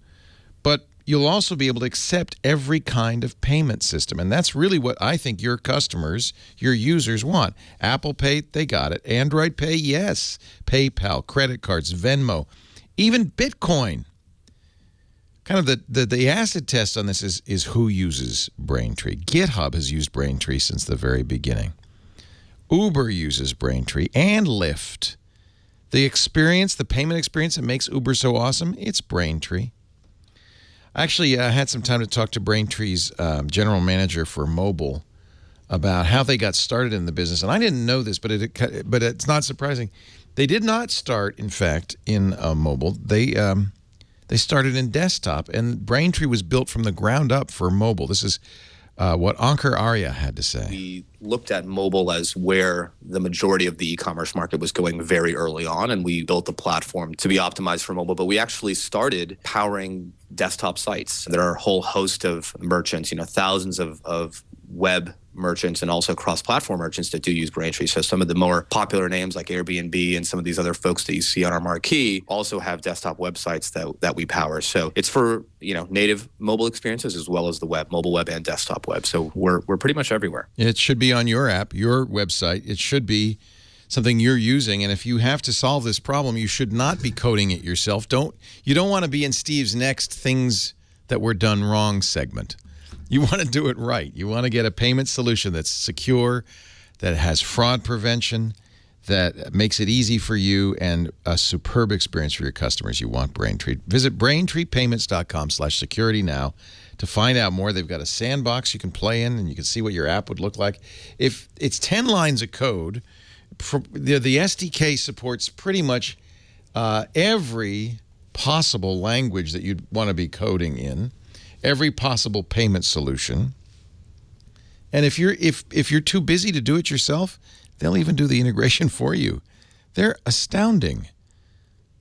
but you'll also be able to accept every kind of payment system. And that's really what I think your customers, your users want. Apple Pay, they got it. Android Pay, yes. PayPal, credit cards, Venmo, even Bitcoin. Kind of the acid test on this is who uses Braintree. GitHub has used Braintree since the very beginning. Uber uses Braintree and Lyft. The experience, the payment experience that makes Uber so awesome, it's Braintree. Actually, I had some time to talk to Braintree's general manager for mobile about how they got started in the business. And I didn't know this, but it's not surprising. They did not start, in fact, in mobile. They started in desktop, and Braintree was built from the ground up for mobile. This is what Ankur Arya had to say. We looked at mobile as where the majority of the e-commerce market was going very early on, and we built a platform to be optimized for mobile. But we actually started powering desktop sites. There are a whole host of merchants, thousands of web merchants and also cross-platform merchants that do use Braintree. So some of the more popular names like Airbnb and some of these other folks that you see on our marquee also have desktop websites that we power. So it's for native mobile experiences as well as the web, mobile web and desktop web. So we're pretty much everywhere. It should be on your app, your website. It should be something you're using. And if you have to solve this problem, you should not be coding it yourself. You don't want to be in Steve's next things that were done wrong segment. You want to do it right. You want to get a payment solution that's secure, that has fraud prevention, that makes it easy for you, and a superb experience for your customers. You want Braintree. Visit BraintreePayments.com/security now to find out more. They've got a sandbox you can play in, and you can see what your app would look like. If it's 10 lines of code, the SDK supports pretty much every possible language that you'd want to be coding in. Every possible payment solution. And if you're too busy to do it yourself, they'll even do the integration for you. They're astounding.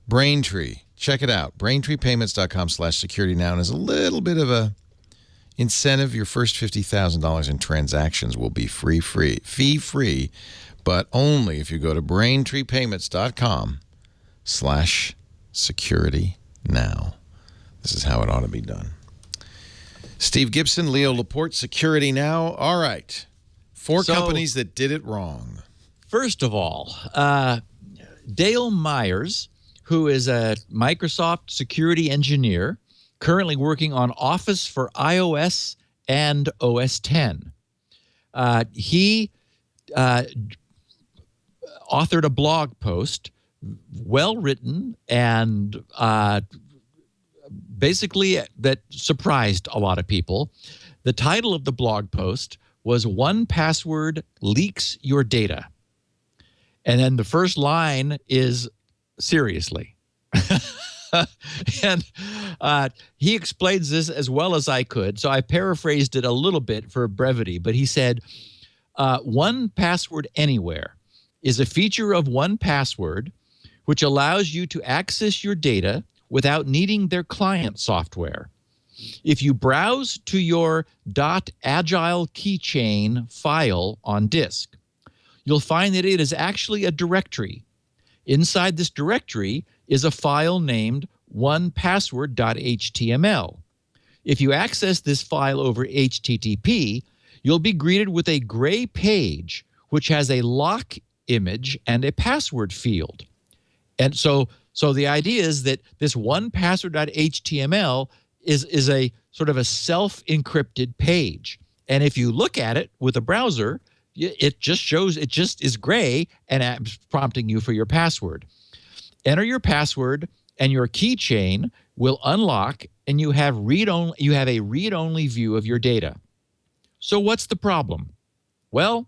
Braintree. Check it out. BraintreePayments.com/security now. And as a little bit of a incentive, your first $50,000 in transactions will be fee-free, but only if you go to BraintreePayments.com/security now. This is how it ought to be done. Steve Gibson, Leo Laporte, Security Now. All right. 4 companies that did it wrong. First of all, Dale Myers, who is a Microsoft security engineer, currently working on Office for iOS and OS X. He authored a blog post, well-written and basically that surprised a lot of people. The title of the blog post was 1Password Leaks Your Data. And then the first line is, seriously. And he explains this as well as I could, so I paraphrased it a little bit for brevity, but he said, 1Password Anywhere is a feature of 1Password which allows you to access your data without needing their client software. If you browse to your .agile keychain file on disk, you'll find that it is actually a directory. Inside this directory is a file named 1password.html. If you access this file over HTTP, you'll be greeted with a gray page which has a lock image and a password field. And so the idea is that this 1password.html is a sort of a self-encrypted page. And if you look at it with a browser, it just shows, it just is gray and it's prompting you for your password. Enter your password and your keychain will unlock, and you have a read-only view of your data. So what's the problem? Well,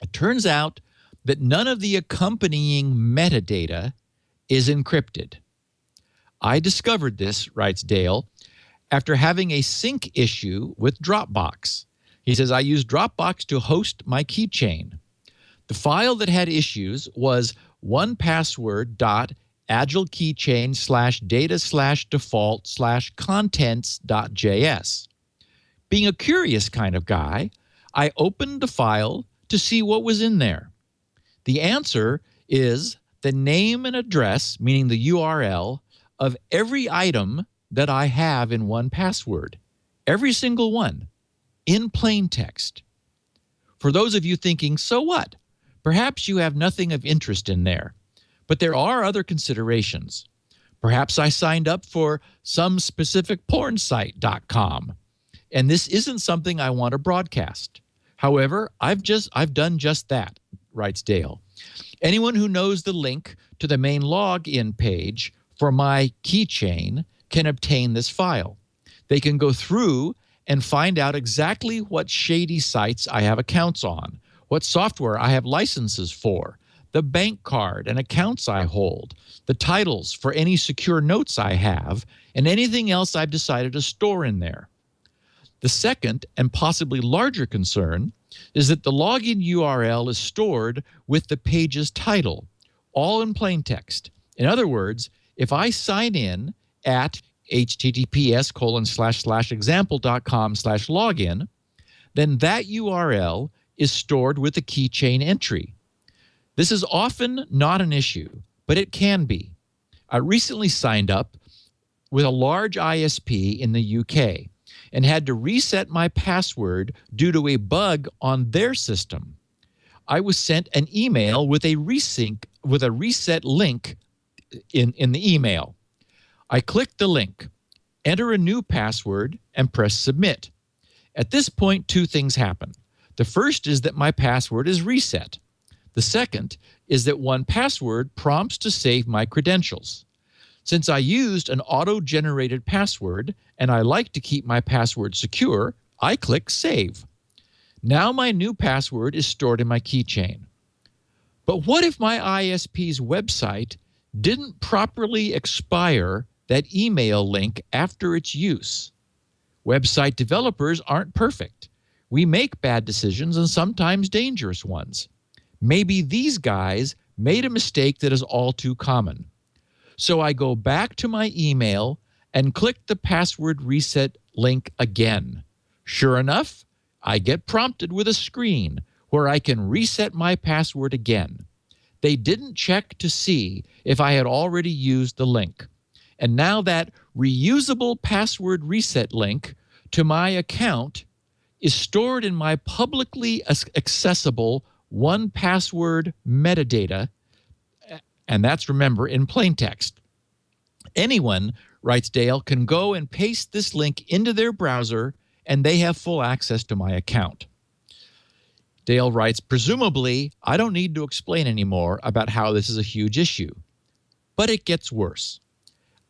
it turns out that none of the accompanying metadata is encrypted. I discovered this, writes Dale, after having a sync issue with Dropbox. He says, I used Dropbox to host my keychain. The file that had issues was 1password.agileKeychain/data/default/contents.js. Being a curious kind of guy, I opened the file to see what was in there. The answer is the name and address, meaning the URL, of every item that I have in 1Password. Every single one, in plain text. For those of you thinking, so what? Perhaps you have nothing of interest in there. But there are other considerations. Perhaps I signed up for some specific pornsite.com, and this isn't something I want to broadcast. However, I've done just that, writes Dale. Anyone who knows the link to the main login page for my keychain can obtain this file. They can go through and find out exactly what shady sites I have accounts on, what software I have licenses for, the bank card and accounts I hold, the titles for any secure notes I have, and anything else I've decided to store in there. The second and possibly larger concern is that the login URL is stored with the page's title, all in plain text. In other words, if I sign in at https://example.com/login, then that URL is stored with the keychain entry. This is often not an issue, but it can be. I recently signed up with a large ISP in the UK and had to reset my password due to a bug on their system. I was sent an email with a reset link in the email. I clicked the link, enter a new password, and press submit. At this point, two things happen. The first is that my password is reset. The second is that 1Password prompts to save my credentials. Since I used an auto-generated password and I like to keep my password secure, I click Save. Now my new password is stored in my keychain. But what if my ISP's website didn't properly expire that email link after its use? Website developers aren't perfect. We make bad decisions and sometimes dangerous ones. Maybe these guys made a mistake that is all too common. So I go back to my email and click the password reset link again. Sure enough, I get prompted with a screen where I can reset my password again. They didn't check to see if I had already used the link. And now that reusable password reset link to my account is stored in my publicly accessible 1Password metadata, and that's, remember, in plain text. Anyone, writes Dale, can go and paste this link into their browser, and they have full access to my account. Dale writes, presumably, I don't need to explain anymore about how this is a huge issue. But it gets worse.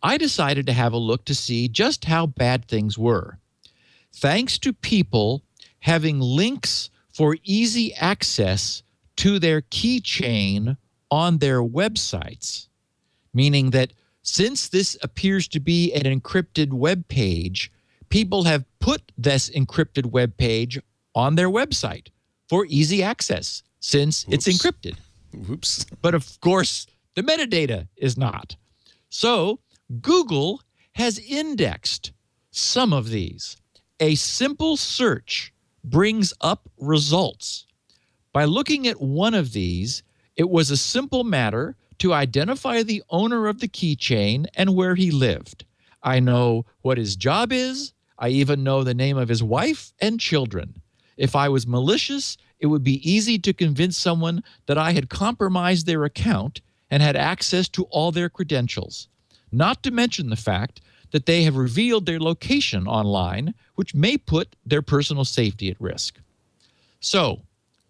I decided to have a look to see just how bad things were. Thanks to people having links for easy access to their keychain on their websites, meaning that since this appears to be an encrypted web page, people have put this encrypted web page on their website for easy access since it's encrypted. Whoops. But of course, the metadata is not. So Google has indexed some of these. A simple search brings up results. By looking at one of these, it was a simple matter to identify the owner of the keychain and where he lived. I know what his job is. I even know the name of his wife and children. If I was malicious, it would be easy to convince someone that I had compromised their account and had access to all their credentials, not to mention the fact that they have revealed their location online, which may put their personal safety at risk. So,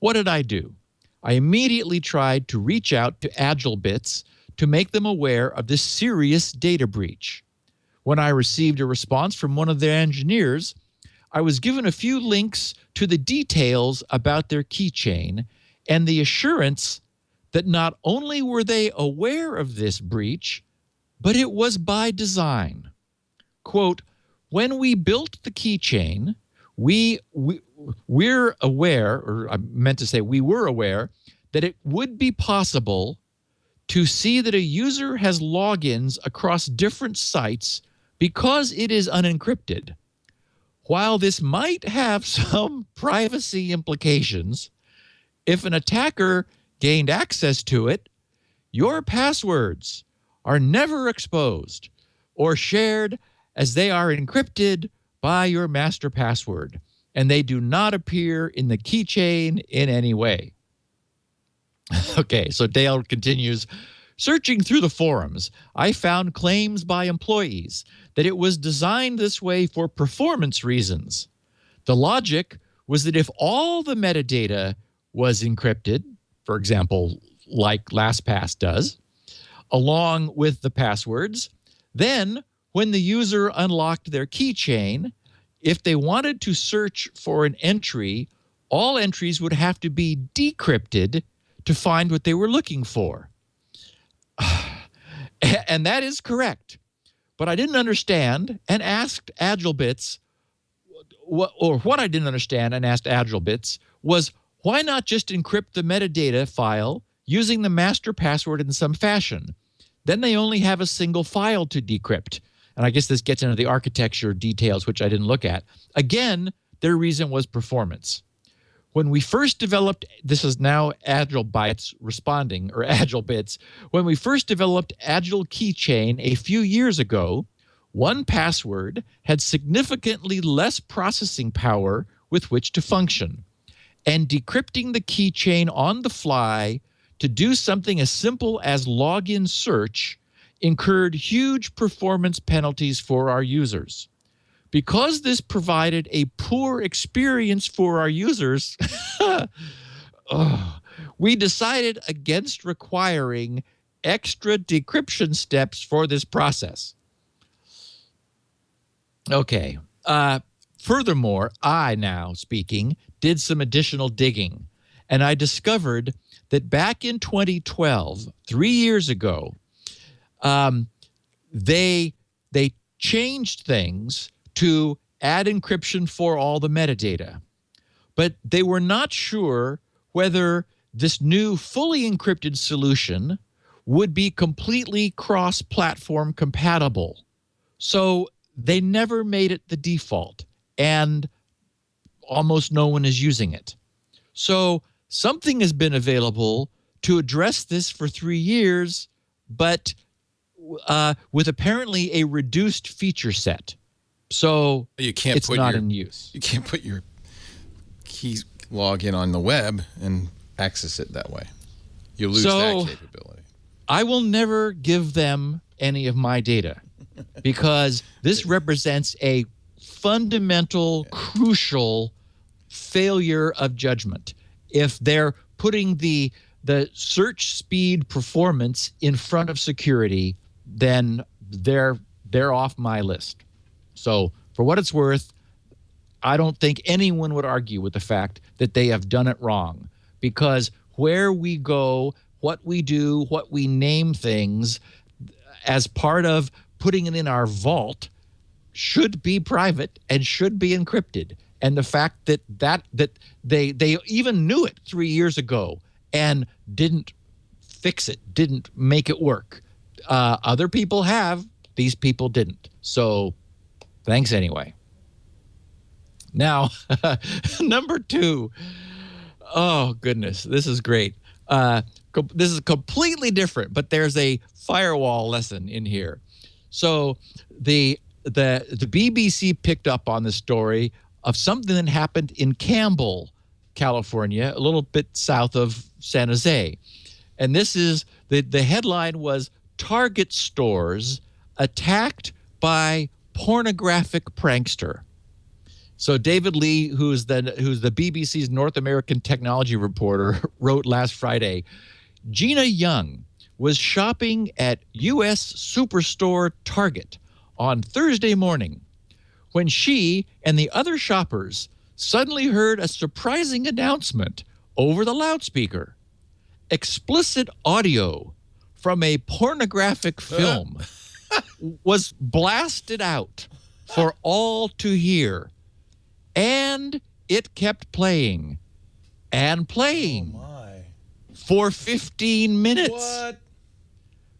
What did I do? I immediately tried to reach out to AgileBits to make them aware of this serious data breach. When I received a response from one of their engineers, I was given a few links to the details about their keychain and the assurance that not only were they aware of this breach, but it was by design. Quote, when we built the keychain, we're aware, or I meant to say we were aware, that it would be possible to see that a user has logins across different sites because it is unencrypted. While this might have some privacy implications, if an attacker gained access to it, your passwords are never exposed or shared as they are encrypted by your master password, and they do not appear in the keychain in any way. Okay, so Dale continues, searching through the forums, I found claims by employees that it was designed this way for performance reasons. The logic was that if all the metadata was encrypted, for example, like LastPass does, along with the passwords, then when the user unlocked their keychain, if they wanted to search for an entry, all entries would have to be decrypted to find what they were looking for. And that is correct. But I didn't understand and asked AgileBits, what I didn't understand and asked AgileBits was, why not just encrypt the metadata file using the master password in some fashion? Then they only have a single file to decrypt. And I guess this gets into the architecture details, which I didn't look at. Again, their reason was performance. When we first developed, this is now AgileBits responding, or AgileBits. When we first developed Agile Keychain a few years ago, 1Password had significantly less processing power with which to function. And decrypting the keychain on the fly to do something as simple as login search incurred huge performance penalties for our users. Because this provided a poor experience for our users, we decided against requiring extra decryption steps for this process. Okay. Furthermore, I now, speaking, did some additional digging, and I discovered that back in 2012, 3 years ago, they changed things to add encryption for all the metadata. But they were not sure whether this new fully encrypted solution would be completely cross-platform compatible. So they never made it the default, and almost no one is using it. So something has been available to address this for 3 years, but with apparently a reduced feature set. So it's not in use. You can't put your key login on the web and access it that way. You lose that capability. I will never give them any of my data because this represents a fundamental, crucial failure of judgment. If they're putting the search speed performance in front of security, then they're off my list. So for what it's worth, I don't think anyone would argue with the fact that they have done it wrong, because where we go, what we do, what we name things as part of putting it in our vault should be private and should be encrypted. And the fact that they even knew it 3 years ago and didn't fix it, didn't make it work. Other people have, these people didn't. So thanks anyway. Now, number 2. Oh, goodness. This is great. This is completely different, but there's a firewall lesson in here. So the BBC picked up on the story of something that happened in Campbell, California, a little bit south of San Jose. And this is, the headline was, Target stores attacked by pornographic prankster. So David Lee, who's the BBC's North American technology reporter, wrote last Friday, Gina Young was shopping at U.S. superstore Target on Thursday morning when she and the other shoppers suddenly heard a surprising announcement over the loudspeaker. Explicit audio from a pornographic film was blasted out for all to hear. And it kept playing and playing for 15 minutes. What?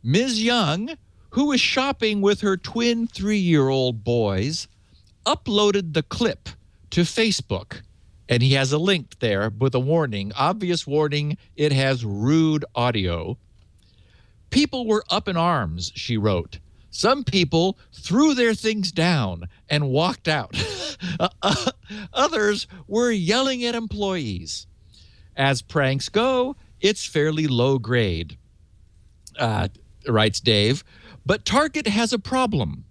Ms. Young, who was shopping with her twin 3-year-old boys, uploaded the clip to Facebook. And he has a link there with a warning, obvious warning, it has rude audio. People were up in arms, she wrote. Some people threw their things down and walked out. Others were yelling at employees. As pranks go, it's fairly low grade, writes Dave. But Target has a problem.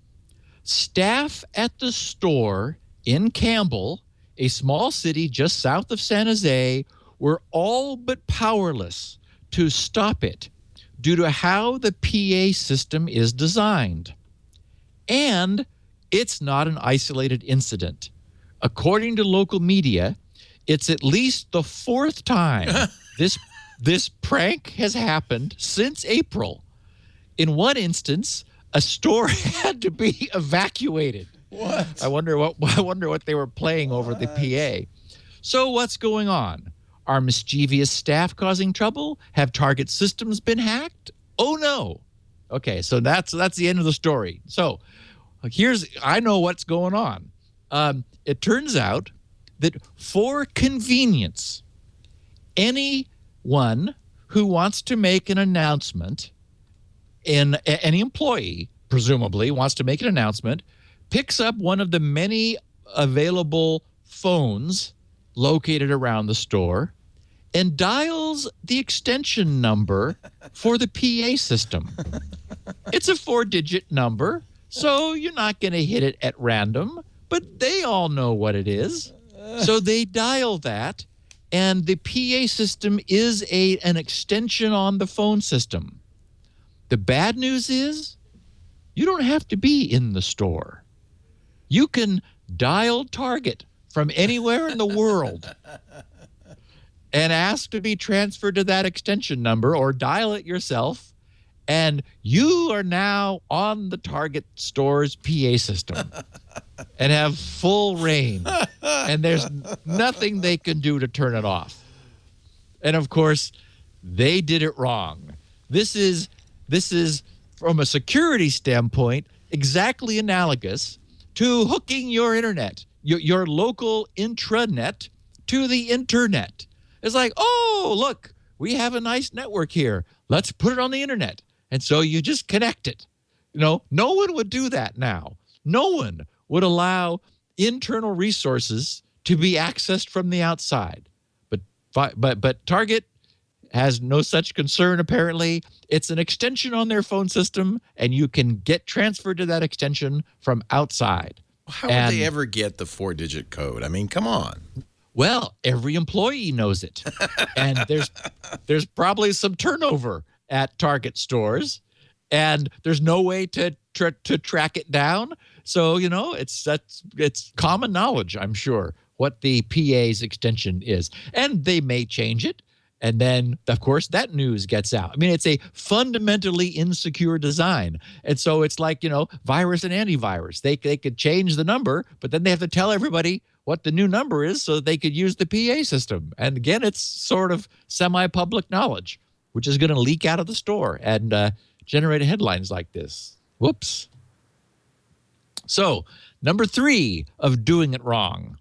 Staff at the store in Campbell, a small city just south of San Jose, were all but powerless to stop it due to how the PA system is designed. And it's not an isolated incident. According to local media, it's at least the 4th time this prank has happened since April. In one instance, a store had to be evacuated. What? I wonder what they were playing over the PA. So what's going on? Are mischievous staff causing trouble? Have Target systems been hacked? Oh no. Okay, so that's the end of the story. So I know what's going on. It turns out that for convenience, anyone who wants to make an announcement, any employee presumably wants to make an announcement, picks up one of the many available phones located around the store and dials the extension number for the PA system. It's a 4-digit number, so you're not going to hit it at random, but they all know what it is. So they dial that, and the PA system is an extension on the phone system. The bad news is you don't have to be in the store. You can dial Target from anywhere in the world and ask to be transferred to that extension number or dial it yourself, and you are now on the Target store's PA system and have full reign, and there's nothing they can do to turn it off. And of course, they did it wrong. This is from a security standpoint exactly analogous to hooking your internet, your local intranet, to the internet. It's like, oh, look, we have a nice network here. Let's put it on the internet. And so you just connect it. No one would do that now. No one would allow internal resources to be accessed from the outside. But Target has no such concern, apparently. It's an extension on their phone system, and you can get transferred to that extension from outside. How would they ever get the 4-digit code? I mean, come on. Well, every employee knows it. And there's probably some turnover at Target stores, and there's no way to track it down. So, it's common knowledge, I'm sure, what the PA's extension is. And they may change it. And then, of course, that news gets out. I mean, it's a fundamentally insecure design. And so it's like, virus and antivirus. They could change the number, but then they have to tell everybody what the new number is so that they could use the PA system. And again, it's sort of semi-public knowledge, which is going to leak out of the store and generate headlines like this. Whoops. So, number 3 of doing it wrong.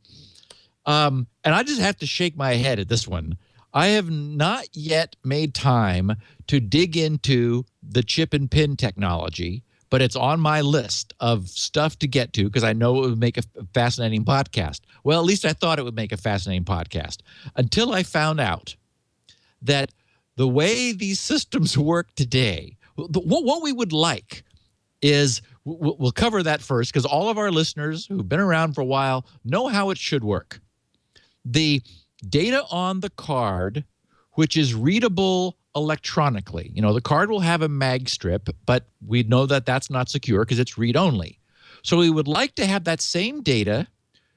And I just have to shake my head at this one. I have not yet made time to dig into the chip and pin technology, but it's on my list of stuff to get to because I know it would make a fascinating podcast. Well, at least I thought it would make a fascinating podcast until I found out that the way these systems work today, what we would like is we'll cover that first because all of our listeners who've been around for a while know how it should work. The data on the card, which is readable electronically. The card will have a mag strip, but we know that that's not secure because it's read-only. So we would like to have that same data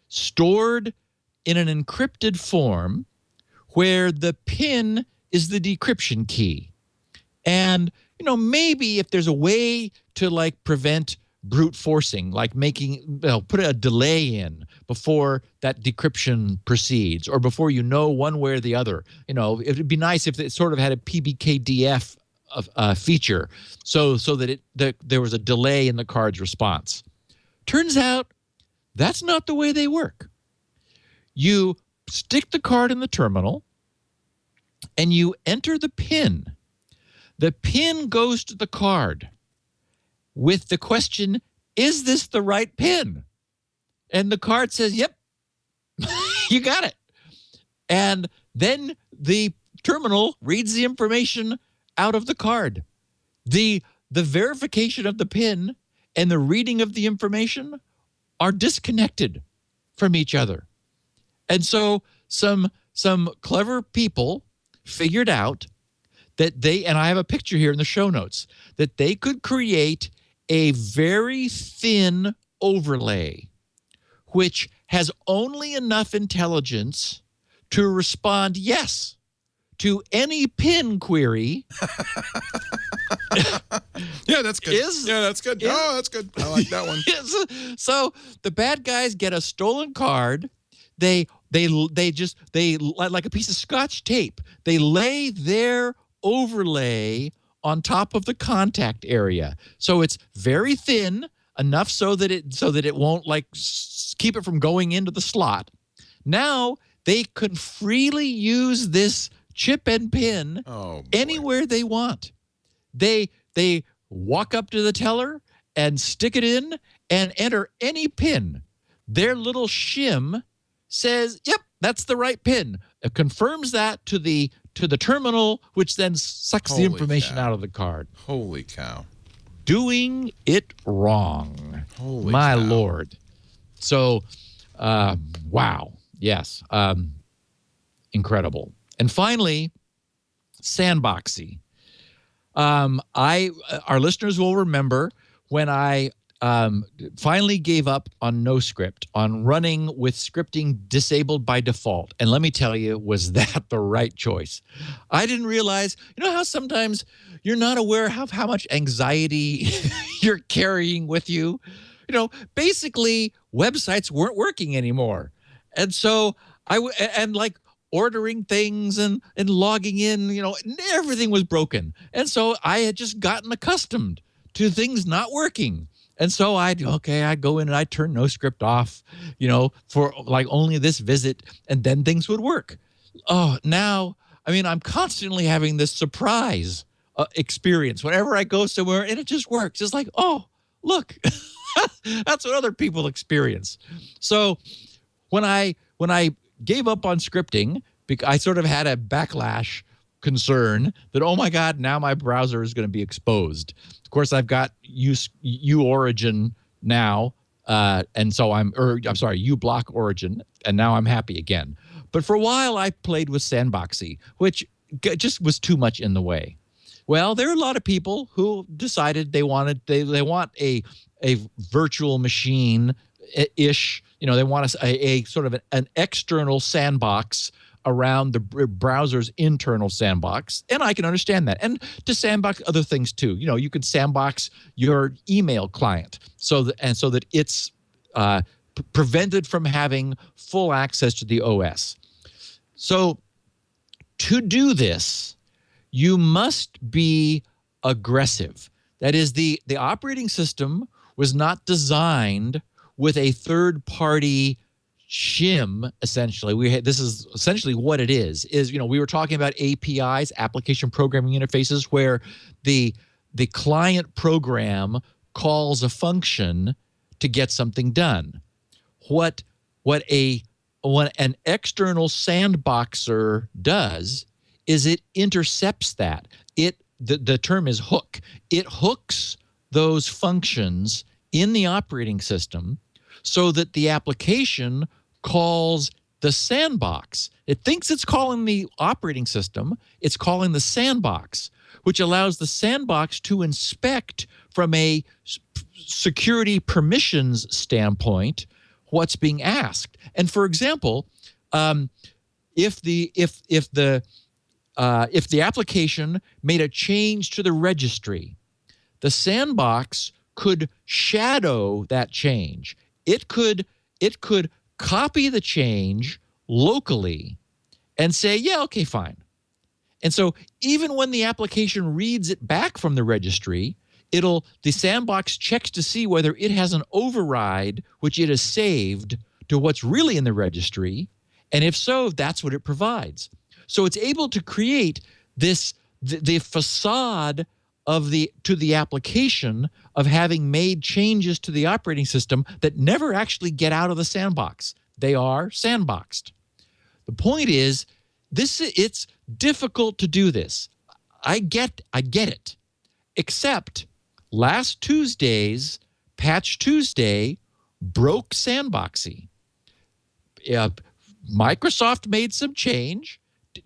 stored in an encrypted form where the PIN is the decryption key. And, maybe if there's a way to prevent brute forcing, like put a delay in before that decryption proceeds or before one way or the other. It would be nice if it sort of had a PBKDF feature so that there was a delay in the card's response. Turns out that's not the way they work. You stick the card in the terminal and you enter the PIN. The PIN goes to the card with the question, is this the right PIN? And the card says, yep, you got it. And then the terminal reads the information out of the card. The verification of the PIN and the reading of the information are disconnected from each other. And so some clever people figured out that and I have a picture here in the show notes, that they could create a very thin overlay which has only enough intelligence to respond yes to any PIN query. Yeah, that's good. That's good. That's good. I like that one. So the bad guys get a stolen card. They like a piece of Scotch tape. They lay their overlay on top of the contact area, so it's very thin enough so that it won't keep it from going into the slot. Now they can freely use this chip and PIN anywhere they want. They walk up to the teller and stick it in and enter any PIN. Their little shim says, yep, that's the right PIN. It confirms that to the terminal, which then sucks the information out of the card. Holy cow. Doing it wrong. Holy My cow. Lord. So, wow. Yes. Incredible. And finally, Sandboxy. Our listeners will remember when I finally gave up on NoScript, on running with scripting disabled by default. And let me tell you, was that the right choice? I didn't realize, how sometimes you're not aware of how much anxiety you're carrying with you. Basically, websites weren't working anymore. And so ordering things and logging in, everything was broken. And so I had just gotten accustomed to things not working. And so I'd go in and I'd turn NoScript off, for only this visit, and then things would work. Oh, now, I'm constantly having this surprise experience whenever I go somewhere and it just works. It's like, oh, look, that's what other people experience. So when I gave up on scripting, I sort of had a backlash concern that, oh my God, now my browser is going to be exposed. Of course, I've got uOrigin now, and so uBlock Origin, and now I'm happy again. But for a while, I played with Sandboxy, which just was too much in the way. Well, there are a lot of people who decided they want a virtual machine-ish. They want a sort of an external sandbox around the browser's internal sandbox, and I can understand that. And to sandbox other things too. You could sandbox your email client so that it's prevented from having full access to the OS. So to do this, you must be aggressive. That is, the operating system was not designed with a third-party shim, essentially. This is essentially what it is we were talking about APIs, application programming interfaces, where the client program calls a function to get something done. What an external sandboxer does is it intercepts that. The term is hook. It hooks those functions in the operating system so that the application calls the sandbox. It thinks it's calling the operating system. It's calling the sandbox, which allows the sandbox to inspect from a security permissions standpoint what's being asked. And for example, if the application made a change to the registry, the sandbox could shadow that change. It could copy the change locally and say, yeah, okay, fine. And so even when the application reads it back from the registry, the sandbox checks to see whether it has an override which it has saved to what's really in the registry, and if so, that's what it provides. So it's able to create the facade to the application of having made changes to the operating system that never actually get out of the sandbox. They are sandboxed. The point is, it's difficult to do this. I get it. Except last Tuesday's Patch Tuesday broke Sandboxy. Microsoft made some change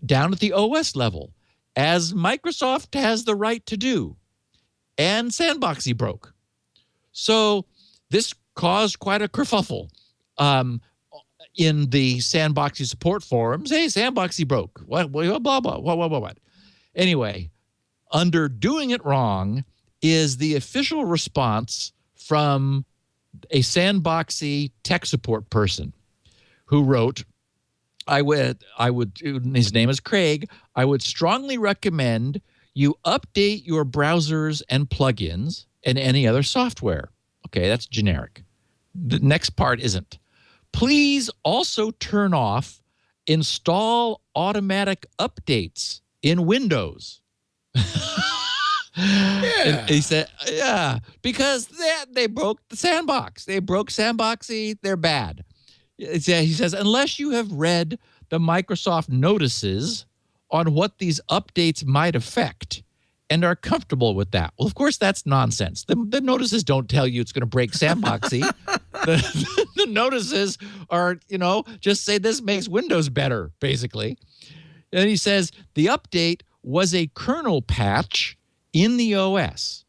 down at the OS level, as Microsoft has the right to do, and Sandboxy broke. So this caused quite a kerfuffle in the Sandboxy support forums. Hey, Sandboxy broke. What? Blah, blah, blah. What? Anyway, under Doing It Wrong is the official response from a Sandboxy tech support person who wrote, I would, his name is Craig, I would strongly recommend you update your browsers and plugins and any other software. Okay, that's generic. The next part isn't. Please also turn off install automatic updates in Windows. And he said, yeah, because they broke the sandbox. They broke Sandboxy. They're bad. He says, unless you have read the Microsoft notices on what these updates might affect and are comfortable with that. Well, of course, that's nonsense. The notices don't tell you it's going to break Sandboxy. the notices are, just say this makes Windows better, basically. And he says, the update was a kernel patch in the OS,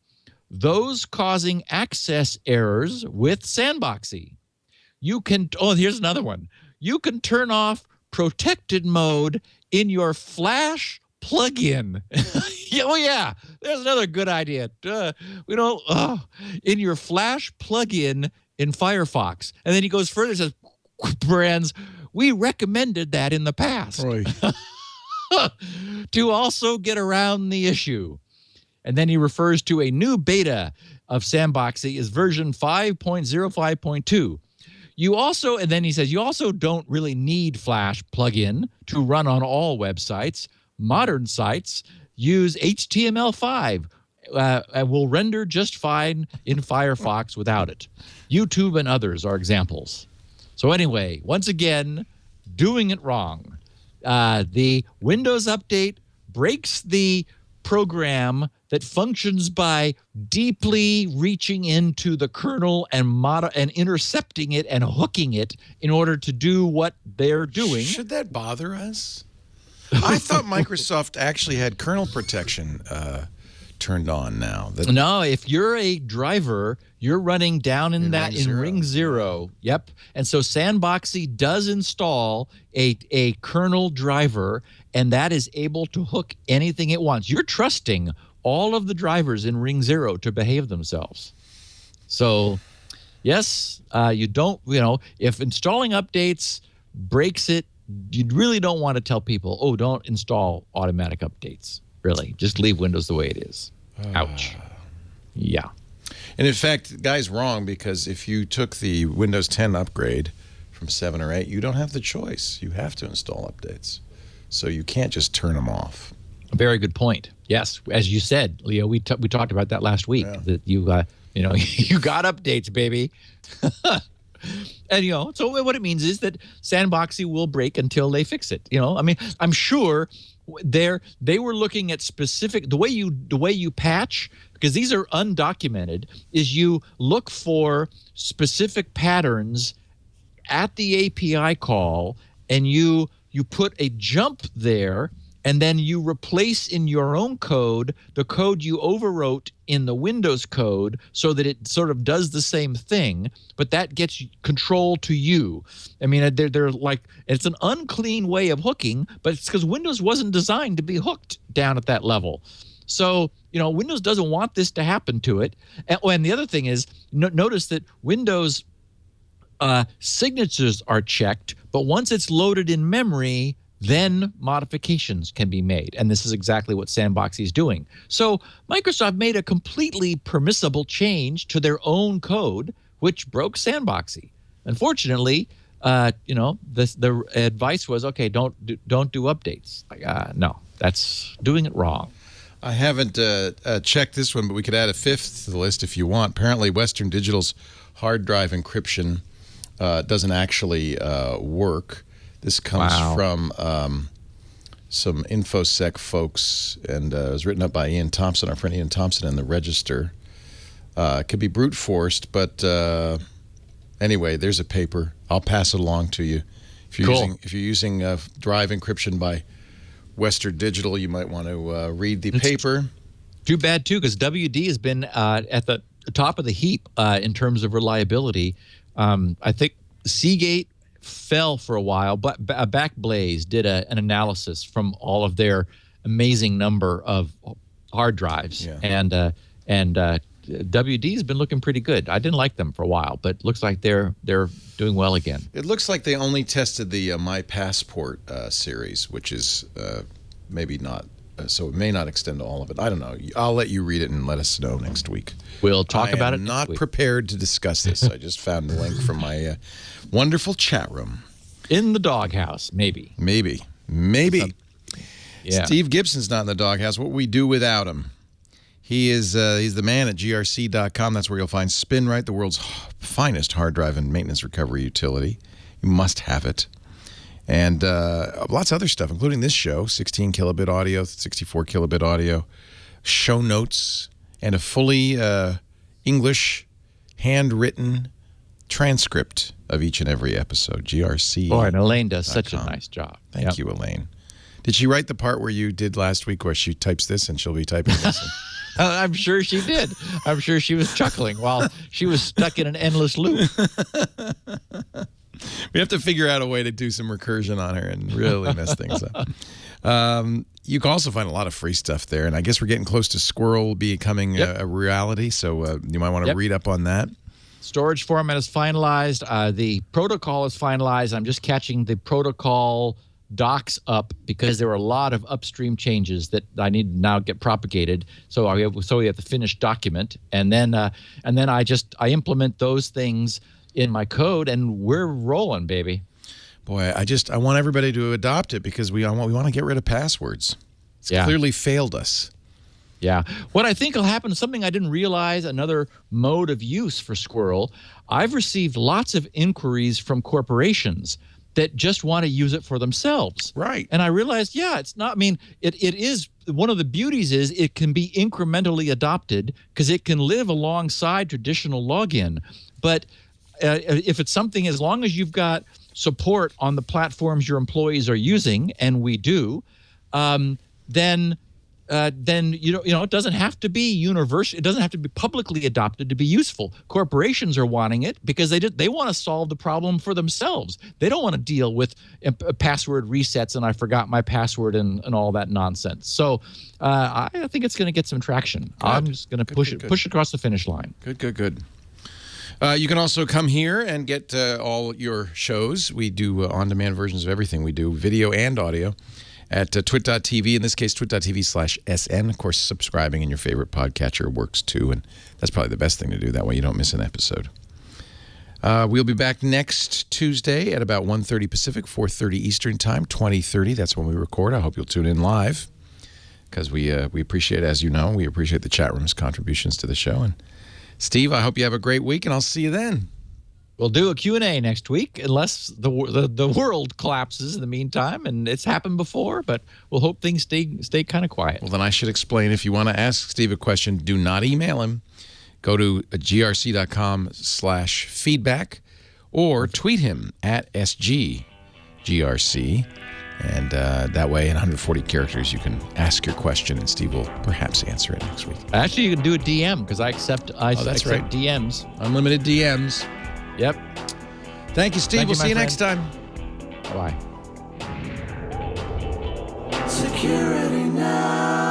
those causing access errors with Sandboxy. Here's another one. You can turn off protected mode in your Flash plugin. Yeah, there's another good idea. In your Flash plugin in Firefox. And then he goes further and says, brands, we recommended that in the past. Right. To also get around the issue. And then he refers to a new beta of Sandboxy is version 5.05.2. And then he says, you also don't really need Flash plugin to run on all websites. Modern sites use HTML5 and will render just fine in Firefox without it. YouTube and others are examples. So anyway, once again, doing it wrong. The Windows update breaks the program that functions by deeply reaching into the kernel and intercepting it and hooking it in order to do what they're doing. Should that bother us? I thought Microsoft actually had kernel protection turned on now. No, if you're a driver, you're running down in Ring Zero. Yep. And so Sandboxy does install a kernel driver, and that is able to hook anything it wants. You're trusting all of the drivers in Ring Zero to behave themselves. So, yes, you don't, if installing updates breaks it, you really don't want to tell people, don't install automatic updates. Really, just leave Windows the way it is. Ouch. Yeah. And in fact, the guy's wrong, because if you took the Windows 10 upgrade from 7 or 8, you don't have the choice. You have to install updates. So you can't just turn them off. A very good point. Yes, as you said, Leo, we talked about that last week. Yeah. That you got updates, baby. And so what it means is that Sandboxy will break until they fix it. I'm sure they were looking at specific the way you patch, because these are undocumented, is you look for specific patterns at the API call, and you put a jump there, and then you replace in your own code the code you overwrote in the Windows code so that it sort of does the same thing, but that gets control to you. I mean, they're like, it's an unclean way of hooking, but it's because Windows wasn't designed to be hooked down at that level. So, Windows doesn't want this to happen to it. And the other thing is, notice that Windows signatures are checked, but once it's loaded in memory, then modifications can be made. And this is exactly what Sandboxy is doing. So Microsoft made a completely permissible change to their own code, which broke Sandboxy. Unfortunately, the advice was, okay, don't do updates. No, that's doing it wrong. I haven't checked this one, but we could add a fifth to the list if you want. Apparently, Western Digital's hard drive encryption doesn't actually work. This comes from some InfoSec folks, and it was written up by Ian Thompson, our friend Ian Thompson, in the Register. It could be brute forced, but anyway, there's a paper. I'll pass it along to you. If you're using drive encryption by Western Digital, you might want to read the paper. Too bad too, because WD has been at the top of the heap in terms of reliability. I think Seagate fell for a while, but Backblaze did an analysis from all of their amazing number of hard drives, and WD has been looking pretty good. I didn't like them for a while, but looks like they're doing well again. It looks like they only tested the My Passport series, which is maybe not. So it may not extend to all of it. I don't know. I'll let you read it and let us know next week. We'll talk about it next not week. Prepared to discuss this. I just found the link from my wonderful chat room. In the doghouse, maybe. Maybe. Yeah. Steve Gibson's not in the doghouse. What would we do without him? He's the man at grc.com. That's where you'll find SpinRite, the world's finest hard drive and maintenance recovery utility. You must have it. And lots of other stuff, including this show, 16 kilobit audio, 64 kilobit audio, show notes, and a fully English, handwritten transcript of each and every episode. GRC. Boy, and Elaine does such a nice job. Thank you, Elaine. Did she write the part where you did last week where she types this and she'll be typing this? I'm sure she did. I'm sure she was chuckling while she was stuck in an endless loop. We have to figure out a way to do some recursion on her and really mess things up. You can also find a lot of free stuff there, and I guess we're getting close to Squirrel becoming a reality, so you might want to read up on that. Storage format is finalized. The protocol is finalized. I'm just catching the protocol docs up because there were a lot of upstream changes that I need to now get propagated. So we have the finished document, and then I implement those things in my code, and we're rolling, baby. Boy, I want everybody to adopt it because we want to get rid of passwords. It's clearly failed us. Yeah. What I think will happen, something I didn't realize, another mode of use for Squirrel, I've received lots of inquiries from corporations that just want to use it for themselves. Right. And I realized, it's not, it is, one of the beauties is it can be incrementally adopted because it can live alongside traditional login. But if it's something, as long as you've got support on the platforms your employees are using, and we do, then it doesn't have to be universal. It doesn't have to be publicly adopted to be useful. Corporations are wanting it because they want to solve the problem for themselves. They don't want to deal with password resets and I forgot my password and all that nonsense. So I think it's going to get some traction. Good. I'm just going to push across the finish line. Good. You can also come here and get all your shows. We do on-demand versions of everything we do, video and audio, at twit.tv, in this case, twit.tv/SN. Of course, subscribing in your favorite podcatcher works too, and that's probably the best thing to do. That way you don't miss an episode. We'll be back next Tuesday at about 1:30 Pacific, 4:30 Eastern Time, 20:30. That's when we record. I hope you'll tune in live because we appreciate, as you know, we appreciate the chat room's contributions to the show. And Steve, I hope you have a great week, and I'll see you then. We'll do a Q&A next week, unless the world collapses in the meantime, and it's happened before, but we'll hope things stay kind of quiet. Well, then I should explain. If you want to ask Steve a question, do not email him. Go to grc.com/feedback or tweet him at SGGRC. And that way, in 140 characters, you can ask your question, and Steve will perhaps answer it next week. Actually, you can do a DM, because I accept DMs. Unlimited DMs. Yep. Thank you, Steve. We'll see you next time. Bye-bye. Security Now.